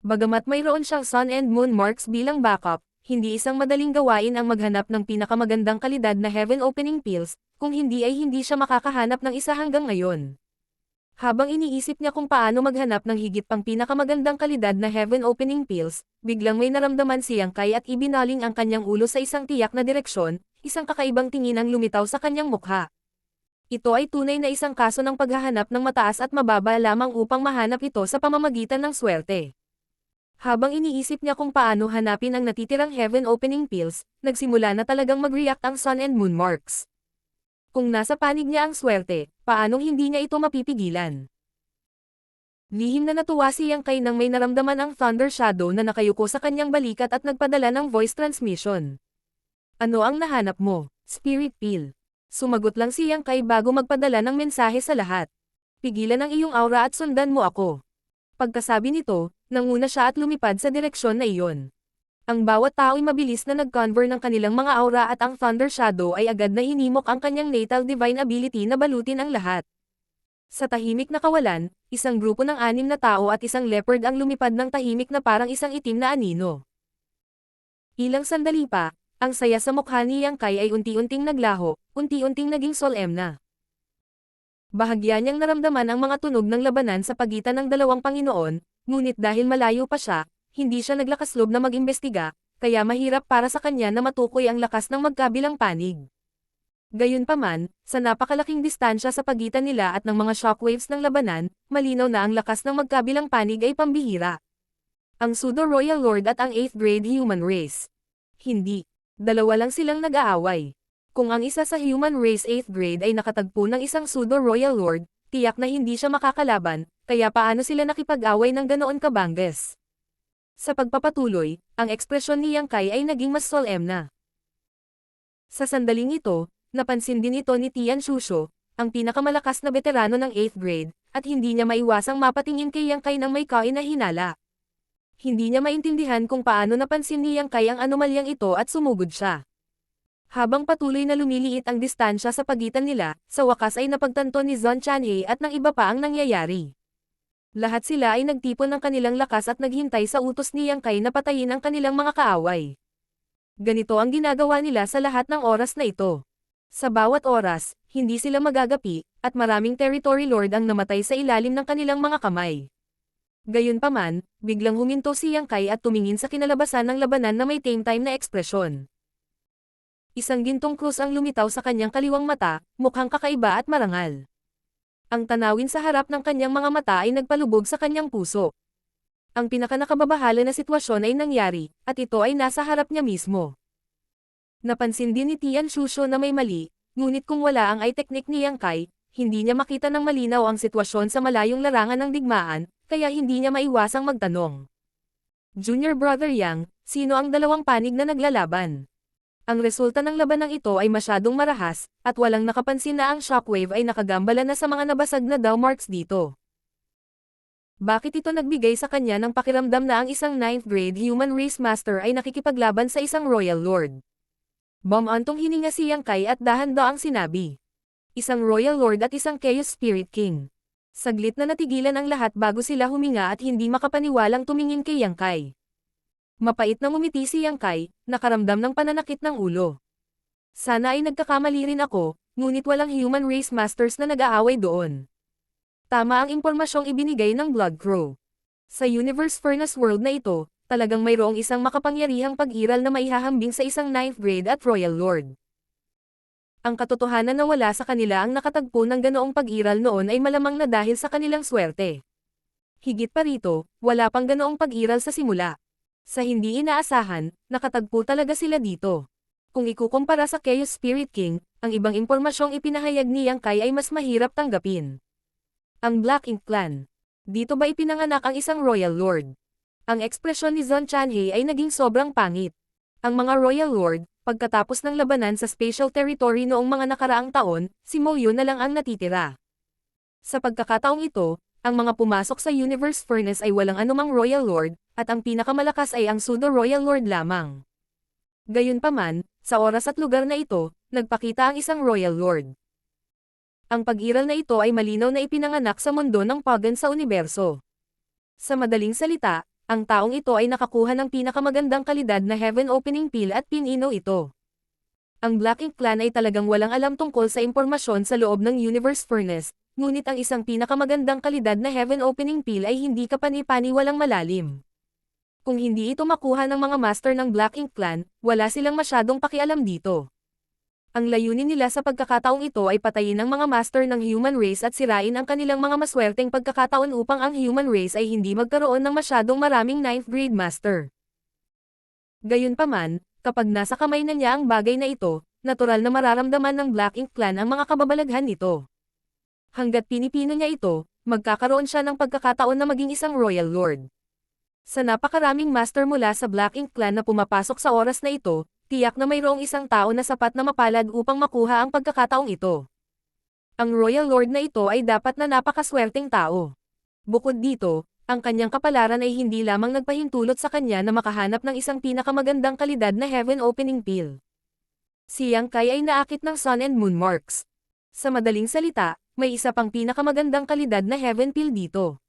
Bagamat mayroon siyang Sun and Moon marks bilang backup, hindi isang madaling gawain ang maghanap ng pinakamagandang kalidad na heaven opening pills, kung hindi ay hindi siya makakahanap ng isa hanggang ngayon. Habang iniisip niya kung paano maghanap ng higit pang pinakamagandang kalidad na heaven opening pills, biglang may naramdaman si Yang Kai at ibinaling ang kanyang ulo sa isang tiyak na direksyon, isang kakaibang tingin ang lumitaw sa kanyang mukha. Ito ay tunay na isang kaso ng paghahanap ng mataas at mababa lamang upang mahanap ito sa pamamagitan ng swerte. Habang iniisip niya kung paano hanapin ang natitirang heaven opening pills, nagsimula na talagang mag-react ang sun and moon marks. Kung nasa panig niya ang swerte, paanong hindi niya ito mapipigilan? Lihim na natuwa si Yang Kai nang may naramdaman ang Thunder Shadow na nakayuko sa kanyang balikat at nagpadala ng voice transmission. Ano ang nahanap mo? Spirit Pill. Sumagot lang si Yang Kai bago magpadala ng mensahe sa lahat. Pigilan ang iyong aura at sundan mo ako. Pagkasabi nito, nanguna siya at lumipad sa direksyon na iyon. Ang bawat tao ay mabilis na nag-convert ng kanilang mga aura at ang Thunder Shadow ay agad na hinimok ang kanyang natal divine ability na balutin ang lahat. Sa tahimik na kawalan, isang grupo ng 6 na tao at isang leopard ang lumipad ng tahimik na parang isang itim na anino. Ilang sandali pa, ang saya sa mukha ni Yang Kai ay unti-unting naglaho, unti-unting naging solemna. Bahagya niyang naramdaman ang mga tunog ng labanan sa pagitan ng dalawang Panginoon, ngunit dahil malayo pa siya, hindi siya naglakasloob na mag-imbestiga, kaya mahirap para sa kanya na matukoy ang lakas ng magkabilang panig. Gayunpaman, sa napakalaking distansya sa pagitan nila at ng mga shockwaves ng labanan, malinaw na ang lakas ng magkabilang panig ay pambihira. Ang Pseudo-Royal Lord at ang 8th grade human race. Hindi. Dalawa lang silang nag-aaway. Kung ang isa sa human race 8th grade ay nakatagpo ng isang Pseudo-Royal Lord, tiyak na hindi siya makakalaban, kaya paano sila nakipag-away ng ganoon kabangges? Sa pagpapatuloy, ang ekspresyon ni Yang Kai ay naging mas solemna. Sa sandaling ito, napansin din ito ni Tian Shusho, ang pinakamalakas na veterano ng 8th grade, at hindi niya maiwasang mapatingin kay Yang Kai ng may kain na hinala. Hindi niya maintindihan kung paano napansin ni Yang Kai ang anomalyang ito at sumugod siya. Habang patuloy na lumiliit ang distansya sa pagitan nila, sa wakas ay napagtanto ni Zon Chanhei at ng iba pa ang nangyayari. Lahat sila ay nagtipon ng kanilang lakas at naghintay sa utos ni Yang Kai na patayin ang kanilang mga kaaway. Ganito ang ginagawa nila sa lahat ng oras na ito. Sa bawat oras, hindi sila magagapi, at maraming territory lord ang namatay sa ilalim ng kanilang mga kamay. Gayunpaman, biglang huminto si Yang Kai at tumingin sa kinalabasan ng labanan na may tame time na ekspresyon. Isang gintong krus ang lumitaw sa kanyang kaliwang mata, mukhang kakaiba at marangal. Ang tanawin sa harap ng kanyang mga mata ay nagpalubog sa kanyang puso. Ang pinakanakababahala na sitwasyon ay nangyari, at ito ay nasa harap niya mismo. Napansin din ni Tian Shusho na may mali, ngunit kung wala ang eye technique ni Yang Kai, hindi niya makita ng malinaw ang sitwasyon sa malayong larangan ng digmaan, kaya hindi niya maiwasang magtanong. Junior Brother Yang, sino ang dalawang panig na naglalaban? Ang resulta ng labanang ito ay masyadong marahas, at walang nakapansin na ang shockwave ay nakagambala na sa mga nabasag na daw marks dito. Bakit ito nagbigay sa kanya ng pakiramdam na ang isang 9th grade human race master ay nakikipaglaban sa isang royal lord? Bumantong hininga si Yang Kai at dahan-daang sinabi. Isang royal lord at isang Chaos Spirit King. Saglit na natigilan ang lahat bago sila huminga at hindi makapaniwalang tumingin kay Yang Kai. Mapait na ngumiti si Yang Kai, nakaramdam ng pananakit ng ulo. Sana ay nagkakamali rin ako, ngunit walang human race masters na nag-aaway doon. Tama ang impormasyong ibinigay ng Blood Crow. Sa Universe Furnace World na ito, talagang mayroong isang makapangyarihang pag-iral na maihahambing sa isang 9th grade at Royal Lord. Ang katotohanan na wala sa kanila ang nakatagpo ng ganoong pag-iral noon ay malamang na dahil sa kanilang swerte. Higit pa rito, wala pang ganoong pag-iral sa simula. Sa hindi inaasahan, nakatagpo talaga sila dito. Kung ikukumpara sa Chaos Spirit King, ang ibang impormasyong ipinahayag ni Yang Kai ay mas mahirap tanggapin. Ang Black Ink Clan. Dito ba ipinanganak ang isang Royal Lord? Ang ekspresyon ni Zon Chanhei ay naging sobrang pangit. Ang mga Royal Lord, pagkatapos ng labanan sa Spatial Territory noong mga nakaraang taon, si Mo Yun na lang ang natitira. Sa pagkakataong ito, ang mga pumasok sa Universe Furnace ay walang anumang Royal Lord, at ang pinakamalakas ay ang Pseudo-Royal Lord lamang. Gayunpaman, sa oras at lugar na ito, nagpakita ang isang Royal Lord. Ang pag-iral na ito ay malinaw na ipinanganak sa mundo ng pagan sa universo. Sa madaling salita, Ang taong ito ay nakakuha ng pinakamagandang kalidad na Heaven Opening Pill at pinino ito. Ang Black Ink Clan ay talagang walang alam tungkol sa impormasyon sa loob ng Universe Furnace, ngunit ang isang pinakamagandang kalidad na Heaven Opening Pill ay hindi kapani-paniwalang malalim. Kung hindi ito makuha ng mga master ng Black Ink Clan, wala silang masyadong pakialam dito. Ang layunin nila sa pagkakataong ito ay patayin ang mga master ng human race at sirain ang kanilang mga maswerteng pagkakataon upang ang human race ay hindi magkaroon ng masyadong maraming 9th grade master. Gayunpaman, kapag nasa kamay na niya ang bagay na ito, natural na mararamdaman ng Black Ink Clan ang mga kababalaghan nito. Hanggat pinipino niya ito, magkakaroon siya ng pagkakataon na maging isang Royal Lord. Sa napakaraming master mula sa Black Ink Clan na pumapasok sa oras na ito, tiyak na mayroong isang tao na sapat na mapalad upang makuha ang pagkakataong ito. Ang Royal Lord na ito ay dapat na napakaswerteng tao. Bukod dito, ang kanyang kapalaran ay hindi lamang nagpahintulot sa kanya na makahanap ng isang pinakamagandang kalidad na Heaven Opening Pill. Si Yang Kai ay naakit ng Sun and Moon Marks. Sa madaling salita, may isa pang pinakamagandang kalidad na Heaven Pill dito.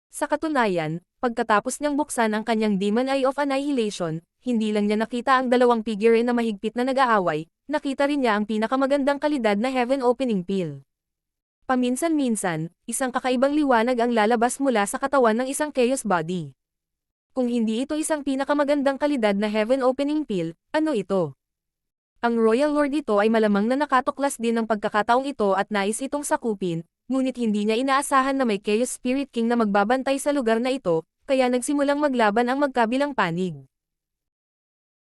Sa katunayan, pagkatapos niyang buksan ang kanyang Demon Eye of Annihilation, hindi lang niya nakita ang dalawang figure na mahigpit na nag-aaway, nakita rin niya ang pinakamagandang kalidad na Heaven Opening Pill. Paminsan-minsan, isang kakaibang liwanag ang lalabas mula sa katawan ng isang Chaos Body. Kung hindi ito isang pinakamagandang kalidad na Heaven Opening Pill, ano ito? Ang Royal Lord ito ay malamang na nakatuklas din ng pagkakataong ito at nais itong sakupin, ngunit hindi niya inaasahan na may Chaos Spirit King na magbabantay sa lugar na ito, kaya nagsimulang maglaban ang magkabilang panig.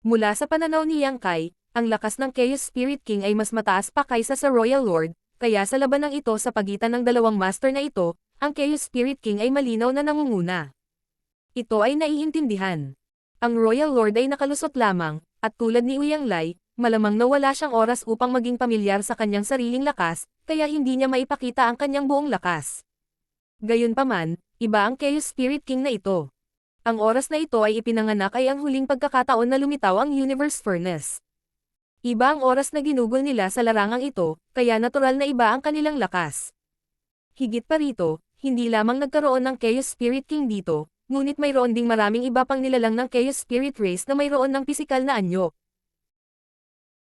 Mula sa pananaw ni Yang Kai, ang lakas ng Chaos Spirit King ay mas mataas pa kaysa sa Royal Lord, kaya sa labanang ito sa pagitan ng dalawang master na ito, ang Chaos Spirit King ay malinaw na nangunguna. Ito ay naiintindihan. Ang Royal Lord ay nakalusot lamang, at tulad ni Uyang Lai, malamang na wala siyang oras upang maging pamilyar sa kanyang sariling lakas, kaya hindi niya maipakita ang kanyang buong lakas. Gayunpaman, iba ang Chaos Spirit King na ito. Ang oras na ito ay ipinanganak ay ang huling pagkakataon na lumitaw ang Universe Furnace. Iba ang oras na ginugol nila sa larangang ito, kaya natural na iba ang kanilang lakas. Higit pa rito, hindi lamang nagkaroon ng Chaos Spirit King dito, ngunit mayroon ding maraming iba pang nilalang ng Chaos Spirit Race na mayroon ng pisikal na anyo.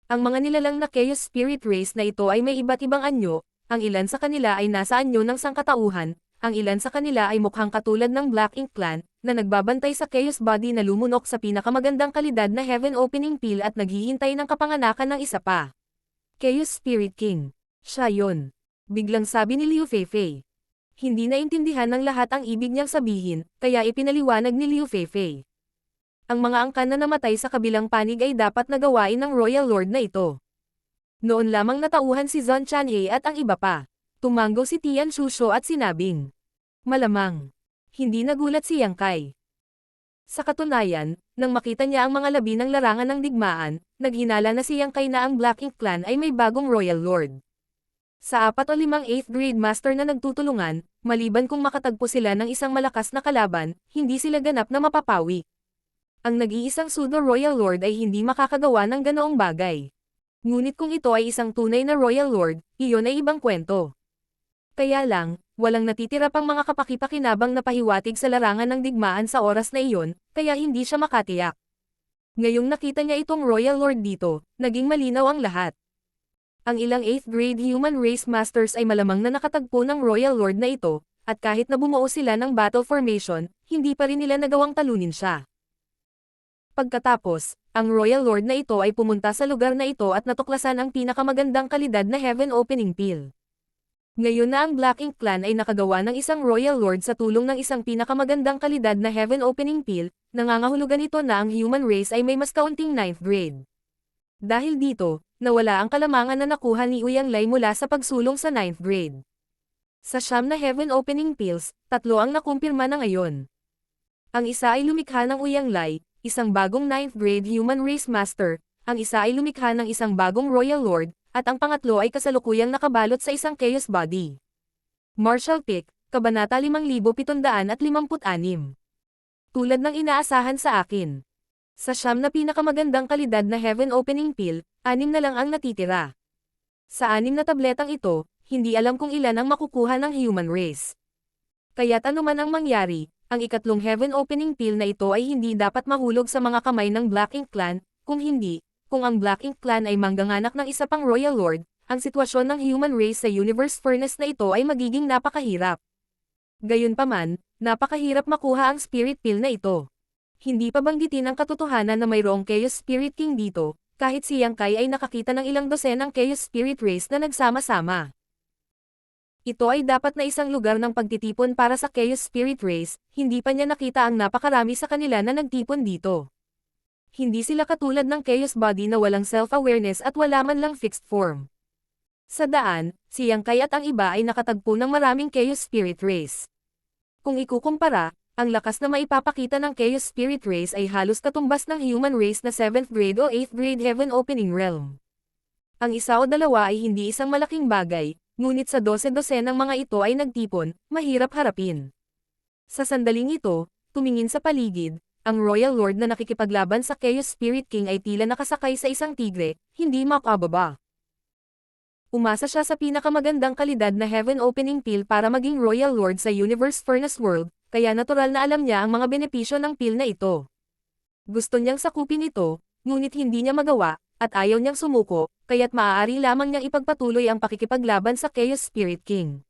Ang mga nilalang na Chaos Spirit Race na ito ay may iba't ibang anyo, ang ilan sa kanila ay nasa anyo ng sangkatauhan, ang ilan sa kanila ay mukhang katulad ng Black Ink Clan, na nagbabantay sa Chaos Body na lumunok sa pinakamagandang kalidad na Heaven Opening Pill at naghihintay ng kapanganakan ng isa pa. Chaos Spirit King. Siya yon. Biglang sabi ni Liu Feifei. Hindi naintindihan ng lahat ang ibig niyang sabihin, kaya ipinaliwanag ni Liu Feifei. Ang mga angkan na namatay sa kabilang panig ay dapat na gawain ng Royal Lord na ito. Noon lamang natauhan si Zhong Chanhe at ang iba pa. Tumanggo si Tian Shusho at sinabing, malamang. Hindi nagulat si Yang Kai. Sa katunayan, nang makita niya ang mga labi ng larangan ng digmaan, naghinala na si Yang Kai na ang Black Ink Clan ay may bagong Royal Lord. Sa 4 o 5 8th grade master na nagtutulungan, maliban kung makatagpo sila ng isang malakas na kalaban, hindi sila ganap na mapapawi. Ang nag-iisang pseudo Royal Lord ay hindi makakagawa ng ganoong bagay. Ngunit kung ito ay isang tunay na Royal Lord, iyon ay ibang kwento. Kaya lang, walang natitira pang mga kapaki-pakinabang na pahiwatig sa larangan ng digmaan sa oras na iyon, kaya hindi siya makatiyak. Ngayong nakita niya itong Royal Lord dito, naging malinaw ang lahat. Ang ilang 8th grade human race masters ay malamang na nakatagpo ng Royal Lord na ito, at kahit na bumuo sila ng battle formation, hindi pa rin nila nagawang talunin siya. Pagkatapos, ang Royal Lord na ito ay pumunta sa lugar na ito at natuklasan ang pinakamagandang kalidad na Heaven Opening Pill. Ngayon na ang Black Ink Clan ay nakagawa ng isang Royal Lord sa tulong ng isang pinakamagandang kalidad na Heaven Opening Pill, nangangahulugan ito na ang human race ay may mas kaunting 9th grade. Dahil dito, nawala ang kalamangan na nakuha ni Uyang Lai mula sa pagsulong sa 9th grade. Sa 9 na Heaven Opening Pills, 3 ang nakumpirma na ngayon. Ang isa ay lumikha ng Uyang Lai, isang bagong 9th grade human race master, ang isa ay lumikha ng isang bagong Royal Lord, at ang pangatlo ay kasalukuyang nakabalot sa isang Chaos Body. Martial Pick, Kabanata 5756. Tulad ng inaasahan sa akin. Sa 9 na pinakamagandang kalidad na Heaven Opening Pill, 6 na lang ang natitira. Sa 6 na tabletang ito, hindi alam kung ilan ang makukuha ng human race. Kaya't anuman ang mangyari, ang ikatlong Heaven Opening Pill na ito ay hindi dapat mahulog sa mga kamay ng Black Ink Clan, kung ang Black Ink Clan ay mangganganak ng isa pang Royal Lord, ang sitwasyon ng human race sa Universe Furnace na ito ay magiging napakahirap. Gayunpaman, napakahirap makuha ang Spirit Pill na ito. Hindi pa banggitin ang katotohanan na mayroong Chaos Spirit King dito, kahit si Yang Kai ay nakakita ng ilang dosenang Chaos Spirit Race na nagsama-sama. Ito ay dapat na isang lugar ng pagtitipon para sa Chaos Spirit Race, hindi pa niya nakita ang napakarami sa kanila na nagtipon dito. Hindi sila katulad ng Chaos Body na walang self-awareness at wala man lang fixed form. Sa daan, si Yang Kai at ang iba ay nakatagpo ng maraming Chaos Spirit Race. Kung ikukumpara, ang lakas na maipapakita ng Chaos Spirit Race ay halos katumbas ng human race na 7th grade o 8th grade Heaven Opening Realm. Ang isa o dalawa ay hindi isang malaking bagay, ngunit sa 12-12 ng mga ito ay nagtipon, mahirap harapin. Sa sandaling ito, tumingin sa paligid, ang Royal Lord na nakikipaglaban sa Chaos Spirit King ay tila nakasakay sa isang tigre, hindi makababa. Umasa siya sa pinakamagandang kalidad na Heaven Opening Pill para maging Royal Lord sa Universe Furnace World, kaya natural na alam niya ang mga benepisyo ng pill na ito. Gusto niyang sakupin ito, ngunit hindi niya magawa, at ayaw niyang sumuko, kaya't maaari lamang niyang ipagpatuloy ang pakikipaglaban sa Chaos Spirit King.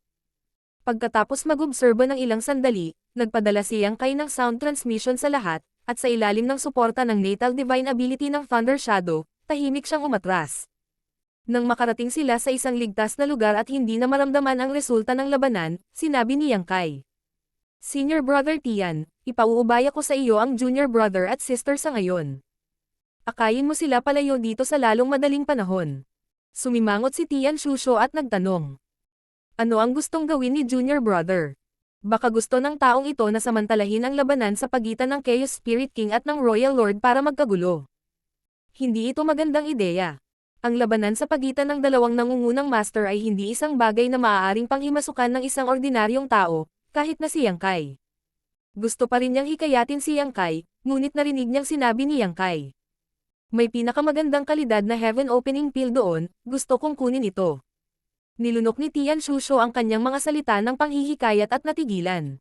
Pagkatapos mag-obserba ng ilang sandali, nagpadala si Yang Kai ng sound transmission sa lahat, at sa ilalim ng suporta ng natal divine ability ng Thunder Shadow, tahimik siyang umatras. Nang makarating sila sa isang ligtas na lugar at hindi na maramdaman ang resulta ng labanan, sinabi ni Yang Kai. Senior Brother Tian, ipauubaya ko sa iyo ang Junior Brother at Sister sa ngayon. Akayin mo sila palayo dito sa lalong madaling panahon. Sumimangot si Tian Shusho at nagtanong. Ano ang gustong gawin ni Junior Brother? Baka gusto ng taong ito na samantalahin ang labanan sa pagitan ng Chaos Spirit King at ng Royal Lord para magkagulo. Hindi ito magandang ideya. Ang labanan sa pagitan ng dalawang nangungunang master ay hindi isang bagay na maaaring panghimasukan ng isang ordinaryong tao, kahit na si Yang Kai. Gusto pa rin niyang hikayatin si Yang Kai, ngunit narinig niyang sinabi ni Yang Kai. May pinakamagandang kalidad na Heaven Opening Pill doon, gusto kong kunin ito. Nilunok ni Tian Shusho ang kanyang mga salita ng panghihikayat at natigilan.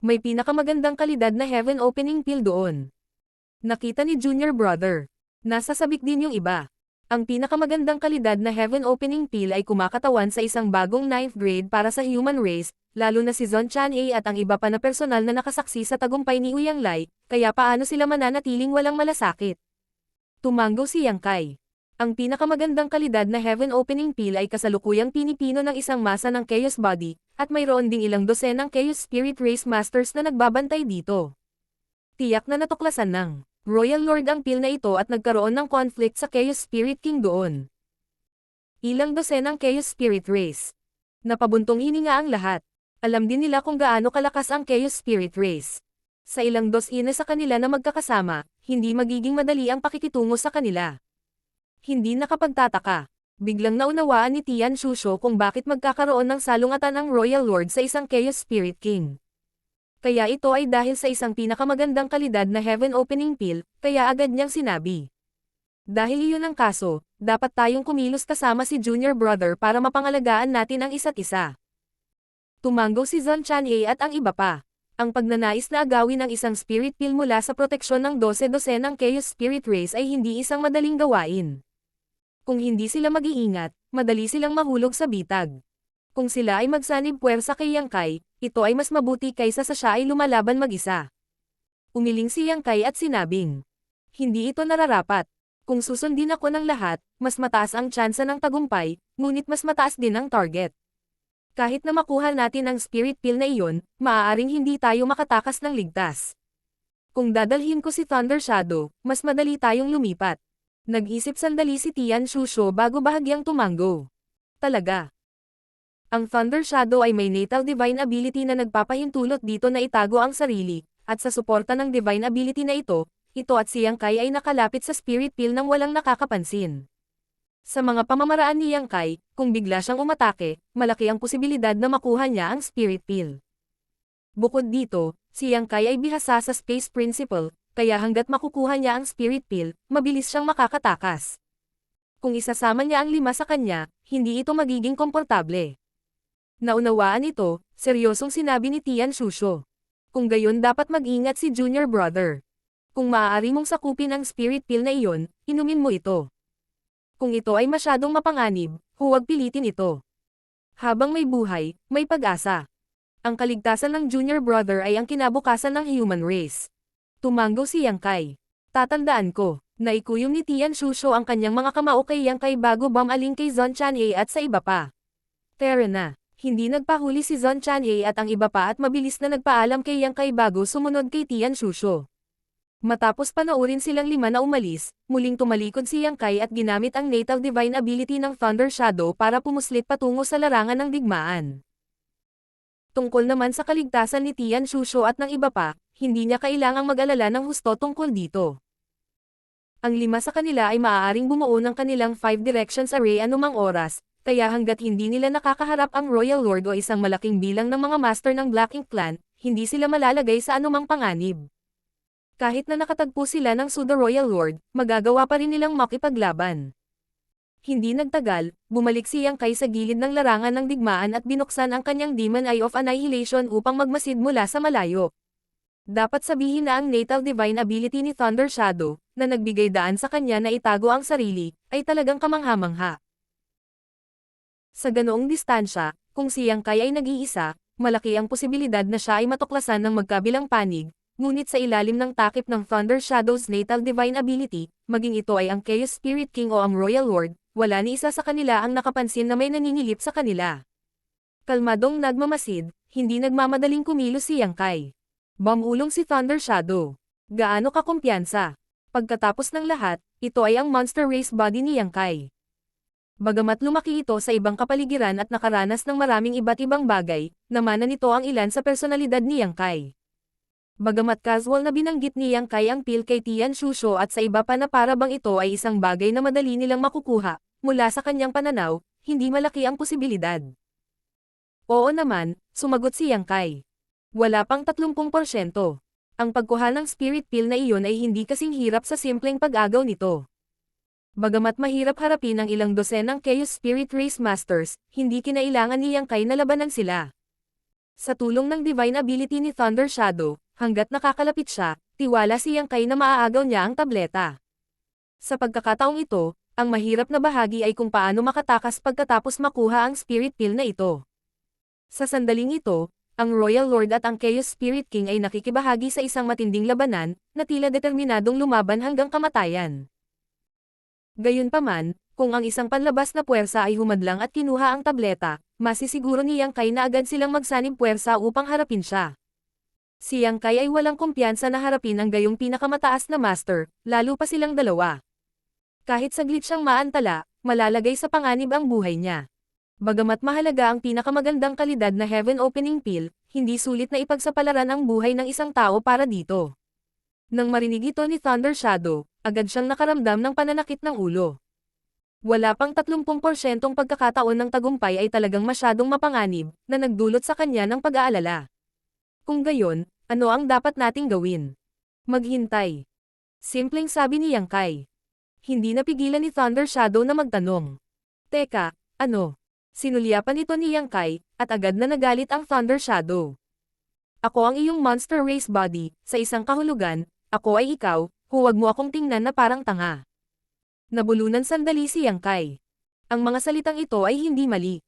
May pinakamagandang kalidad na Heaven Opening Pill doon. Nakita ni Junior Brother. Nasa sabik din yung iba. Ang pinakamagandang kalidad na Heaven Opening Pill ay kumakatawan sa isang bagong 9th grade para sa human race, lalo na si Zon Chan-hei at ang iba pa na personal na nakasaksi sa tagumpay ni Uyang Lai, kaya paano sila mananatiling walang malasakit? Tumanggo si Yang Kai. Ang pinakamagandang kalidad na Heaven Opening Pill ay kasalukuyang pinipino ng isang masa ng Chaos Body, at mayroon ding ilang dosenang Chaos Spirit Race Masters na nagbabantay dito. Tiyak na natuklasan ng Royal Lord ang pill na ito at nagkaroon ng conflict sa Chaos Spirit King doon. Ilang dosenang Chaos Spirit Race. Napabuntong hininga ang lahat. Alam din nila kung gaano kalakas ang Chaos Spirit Race. Sa ilang dosina sa kanila na magkakasama, hindi magiging madali ang pakikitungo sa kanila. Hindi nakapagtataka. Biglang naunawaan ni Tian Shusho kung bakit magkakaroon ng salungatan ang Royal Lord sa isang Chaos Spirit King. Kaya ito ay dahil sa isang pinakamagandang kalidad na Heaven Opening Pill, kaya agad niyang sinabi. Dahil iyon ang kaso, dapat tayong kumilos kasama si Junior Brother para mapangalagaan natin ang isa't isa. Tumanggo si Zon Chan-hei at ang iba pa. Ang pagnanais na agawin ang isang spirit pill mula sa proteksyon ng 12-12 ng Chaos Spirit Race ay hindi isang madaling gawain. Kung hindi sila mag-iingat, madali silang mahulog sa bitag. Kung sila ay magsanib puwersa kay Yang Kai, ito ay mas mabuti kaysa sa siya ay lumalaban mag-isa. Umiling si Yang Kai at sinabing, hindi ito nararapat. Kung susundin ako ng lahat, mas mataas ang tsansa ng tagumpay, ngunit mas mataas din ang target. Kahit na makuha natin ang spirit pill na iyon, maaaring hindi tayo makatakas ng ligtas. Kung dadalhin ko si Thunder Shadow, mas madali tayong lumipat. Nag-isip sandali si Tian Shusho bago bahagyang tumanggo. Talaga. Ang Thunder Shadow ay may natal divine ability na nagpapahintulot dito na itago ang sarili, at sa suporta ng divine ability na ito at si Yang Kai ay nakalapit sa spirit pill nang walang nakakapansin. Sa mga pamamaraan ni Yang Kai, kung bigla siyang umatake, malaki ang posibilidad na makuha niya ang spirit pill. Bukod dito, si Yang Kai ay bihasa sa Space Principle, kaya hanggat makukuha niya ang spirit pill, mabilis siyang makakatakas. Kung isasama niya ang 5 sa kanya, hindi ito magiging komportable. Naunawaan ito, seryosong sinabi ni Tian Shusho. Kung gayon dapat mag-ingat si Junior Brother. Kung maaari mong sakupin ang spirit pill na iyon, inumin mo ito. Kung ito ay masyadong mapanganib, huwag pilitin ito. Habang may buhay, may pag-asa. Ang kaligtasan ng Junior Brother ay ang kinabukasan ng human race. Tumanggo si Yang Kai. Tatandaan ko, na ikuyom ni Tian Shusho ang kanyang mga kamao kay Yang Kai bago bumaling kay Zon Chanhei at sa iba pa. Tara na, hindi nagpahuli si Zon Chanhei at ang iba pa at mabilis na nagpaalam kay Yang Kai bago sumunod kay Tian Shusho. Matapos panoorin silang lima na umalis, muling tumalikod si Yang Kai at ginamit ang natal divine ability ng Thunder Shadow para pumuslit patungo sa larangan ng digmaan. Tungkol naman sa kaligtasan ni Tian Shusho at ng iba pa, hindi niya kailangang mag-alala ng husto tungkol dito. Ang lima sa kanila ay maaaring bumuo ng kanilang 5 directions array anumang oras, kaya hanggat hindi nila nakakaharap ang Royal Lord o isang malaking bilang ng mga master ng Black Ink Clan, hindi sila malalagay sa anumang panganib. Kahit na nakatagpo sila ng Pseudo Royal Lord, magagawa pa rin nilang makipaglaban. Hindi nagtagal, bumalik si Yang Kai sa gilid ng larangan ng digmaan at binuksan ang kanyang Demon Eye of Annihilation upang magmasid mula sa malayo. Dapat sabihin na ang natal divine ability ni Thunder Shadow, na nagbigay daan sa kanya na itago ang sarili, ay talagang kamangha-mangha. Sa ganoong distansya, kung si Yang Kai ay nag-iisa, malaki ang posibilidad na siya ay matuklasan ng magkabilang panig. Ngunit sa ilalim ng takip ng Thunder Shadow's natal divine ability, maging ito ay ang Chaos Spirit King o ang Royal Lord, wala ni isa sa kanila ang nakapansin na may naninilip sa kanila. Kalmadong nagmamasid, hindi nagmamadaling kumilos si Yang Kai. Bumulong si Thunder Shadow. Gaano ka kumpiyansa? Pagkatapos ng lahat, ito ay ang monster race body ni Yang Kai. Bagamat lumaki ito sa ibang kapaligiran at nakaranas ng maraming iba't ibang bagay, namana nito ang ilan sa personalidad ni Yang Kai. Bagamat casual na binanggit ni Yang Kai ang pill kay Tian Shusho at sa iba pa na para bang ito ay isang bagay na madali nilang makukuha, mula sa kanyang pananaw, hindi malaki ang posibilidad. Oo naman, sumagot si Yang Kai. Wala pang 30%. Ang pagkuha ng spirit pill na iyon ay hindi kasing hirap sa simpleng pag-agaw nito. Bagamat mahirap harapin ang ilang dosenang Chaos Spirit Race Masters, hindi kinailangan ni Yang Kai na labanan sila. Sa tulong ng divine ability ni Thunder Shadow, hanggat nakakalapit siya, tiwala si Yang Kai na maaagaw niya ang tableta. Sa pagkakataong ito, ang mahirap na bahagi ay kung paano makatakas pagkatapos makuha ang spirit pill na ito. Sa sandaling ito, ang Royal Lord at ang Chaos Spirit King ay nakikibahagi sa isang matinding labanan, na tila determinadong lumaban hanggang kamatayan. Gayunpaman, kung ang isang panlabas na puwersa ay humadlang at kinuha ang tableta, masisiguro ni Yang Kai na agad silang magsanib puwersa upang harapin siya. Si Yang Kai ay walang kumpiyansa na harapin ang gayong pinakamataas na master, lalo pa silang dalawa. Kahit saglit siyang maantala, malalagay sa panganib ang buhay niya. Bagamat mahalaga ang pinakamagandang kalidad na Heaven Opening Pill, hindi sulit na ipagsapalaran ang buhay ng isang tao para dito. Nang marinig ito ni Thunder Shadow, agad siyang nakaramdam ng pananakit ng ulo. Wala pang 30% pagkakataon ng tagumpay ay talagang masyadong mapanganib, na nagdulot sa kanya ng pag-aalala. Kung gayon, ano ang dapat nating gawin? Maghintay. Simpleng sabi ni Yang Kai. Hindi napigilan ni Thunder Shadow na magtanong. Teka, ano? Sinulyapan ito ni Yang Kai, at agad na nagalit ang Thunder Shadow. Ako ang iyong monster race body, sa isang kahulugan, ako ay ikaw, huwag mo akong tingnan na parang tanga. Nabulunan sandali si Yang Kai. Ang mga salitang ito ay hindi mali.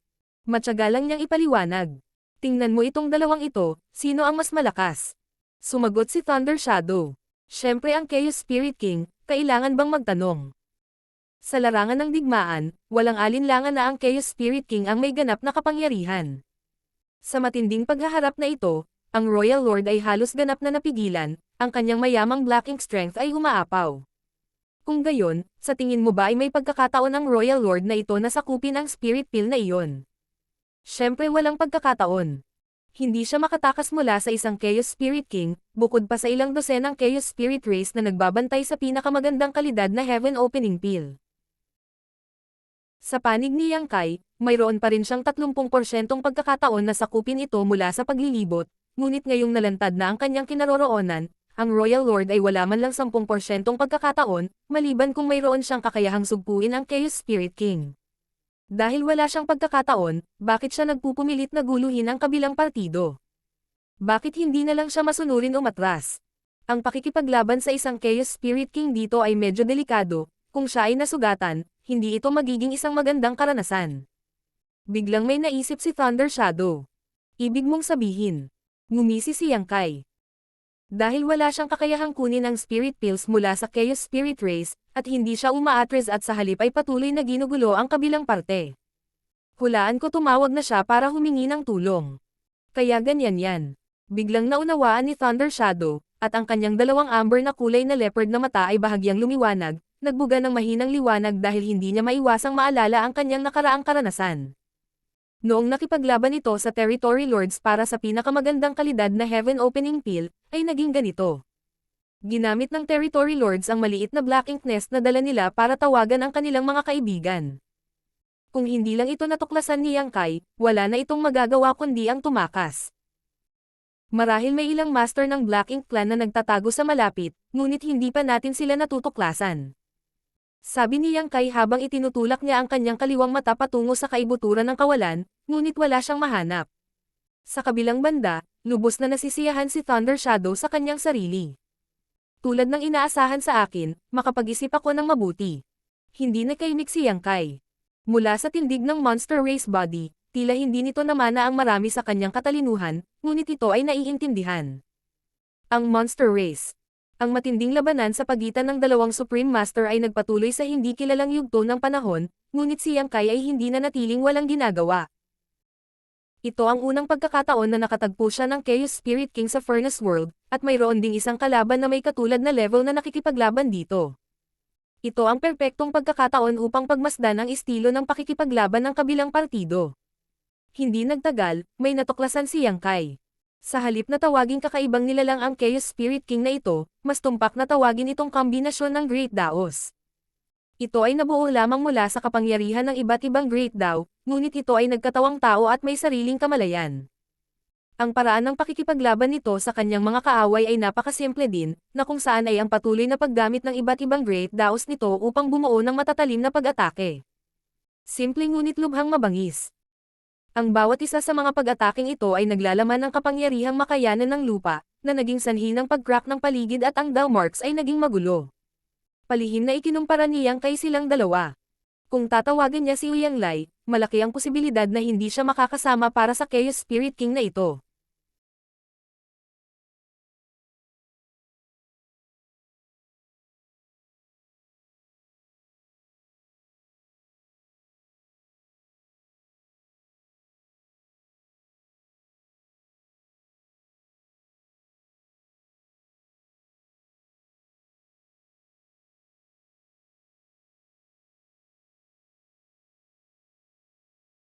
Matyaga lang niyang ipaliwanag. Tingnan mo itong dalawang ito, sino ang mas malakas? Sumagot si Thunder Shadow. Siyempre ang Chaos Spirit King, kailangan bang magtanong? Sa larangan ng digmaan, walang alinlangan na ang Chaos Spirit King ang may ganap na kapangyarihan. Sa matinding paghaharap na ito, ang Royal Lord ay halos ganap na napigilan, ang kanyang mayamang Black Ink strength ay humaapaw. Kung gayon, sa tingin mo ba ay may pagkakataon ang Royal Lord na ito na sakupin ang spirit pill na iyon? Siyempre walang pagkakataon. Hindi siya makatakas mula sa isang Chaos Spirit King, bukod pa sa ilang dosenang Chaos Spirit Race na nagbabantay sa pinakamagandang kalidad na Heaven Opening Pill. Sa panig ni Yang Kai, mayroon pa rin siyang 30% pagkakataon na sakupin ito mula sa paglilibot, ngunit ngayong nalantad na ang kanyang kinaroroonan, ang Royal Lord ay wala man lang 10% pagkakataon, maliban kung mayroon siyang kakayahang sugpuin ang Chaos Spirit King. Dahil wala siyang pagkakataon, bakit siya nagpupumilit na guluhin ang kabilang partido? Bakit hindi na lang siya masunurin o matras? Ang pakikipaglaban sa isang Chaos Spirit King dito ay medyo delikado, kung siya ay nasugatan, hindi ito magiging isang magandang karanasan. Biglang may naisip si Thunder Shadow. Ibig mong sabihin. Ngumisi si Yang Kai. Dahil wala siyang kakayahang kunin ang Spirit Pills mula sa Chaos Spirit Race, at hindi siya umaatres at sa halip ay patuloy na ginugulo ang kabilang parte. Hulaan ko tumawag na siya para humingi ng tulong. Kaya ganyan yan. Biglang naunawaan ni Thunder Shadow, at ang kanyang dalawang amber na kulay na leopard na mata ay bahagyang lumiwanag, nagbuga ng mahinang liwanag dahil hindi niya maiwasang maalala ang kanyang nakaraang karanasan. Noong nakipaglaban ito sa Territory Lords para sa pinakamagandang kalidad na Heaven Opening Pill, ay naging ganito. Ginamit ng Territory Lords ang maliit na black ink nest na dala nila para tawagan ang kanilang mga kaibigan. Kung hindi lang ito natuklasan ni Yang Kai, wala na itong magagawa kundi ang tumakas. Marahil may ilang master ng Black Ink Clan na nagtatago sa malapit, ngunit hindi pa natin sila natutuklasan. Sabi ni Yang Kai habang itinutulak niya ang kanyang kaliwang mata patungo sa kaibuturan ng kawalan, ngunit wala siyang mahanap. Sa kabilang banda, lubos na nasisiyahan si Thunder Shadow sa kanyang sarili. Tulad ng inaasahan sa akin, makapag-isip ako ng mabuti. Hindi nakaimik si Yang Kai. Mula sa tindig ng Monster Race Body, tila hindi nito namana ang marami sa kanyang katalinuhan, ngunit ito ay naiintindihan. Ang Monster Race. Ang matinding labanan sa pagitan ng dalawang Supreme Master ay nagpatuloy sa hindi kilalang yugto ng panahon, ngunit si Yang Kai ay hindi na natiling walang ginagawa. Ito ang unang pagkakataon na nakatagpo siya ng Chaos Spirit King sa Furnace World, at mayroon ding isang kalaban na may katulad na level na nakikipaglaban dito. Ito ang perpektong pagkakataon upang pagmasdan ang estilo ng pakikipaglaban ng kabilang partido. Hindi nagtagal, may natuklasan si Yang Kai. Sa halip na tawaging kakaibang nilalang ang Chaos Spirit King na ito, mas tumpak na tawagin itong kombinasyon ng Great Daos. Ito ay nabuo lamang mula sa kapangyarihan ng iba't ibang Great Dao, ngunit ito ay nagkatawang tao at may sariling kamalayan. Ang paraan ng pakikipaglaban nito sa kanyang mga kaaway ay napakasimple din, na kung saan ay ang patuloy na paggamit ng iba't ibang Great Daos nito upang bumuo ng matatalim na pag-atake. Simple ngunit lubhang mabangis. Ang bawat isa sa mga pag-ataking ito ay naglalaman ng kapangyarihang makayanan ng lupa, na naging sanhi ng pag-crack ng paligid at ang Dao Marks ay naging magulo. Palihim na ikinumpara ni Yang Kai silang dalawa. Kung tatawagan niya si Uyang Lai, malaki ang posibilidad na hindi siya makakasama para sa Chaos Spirit King na ito.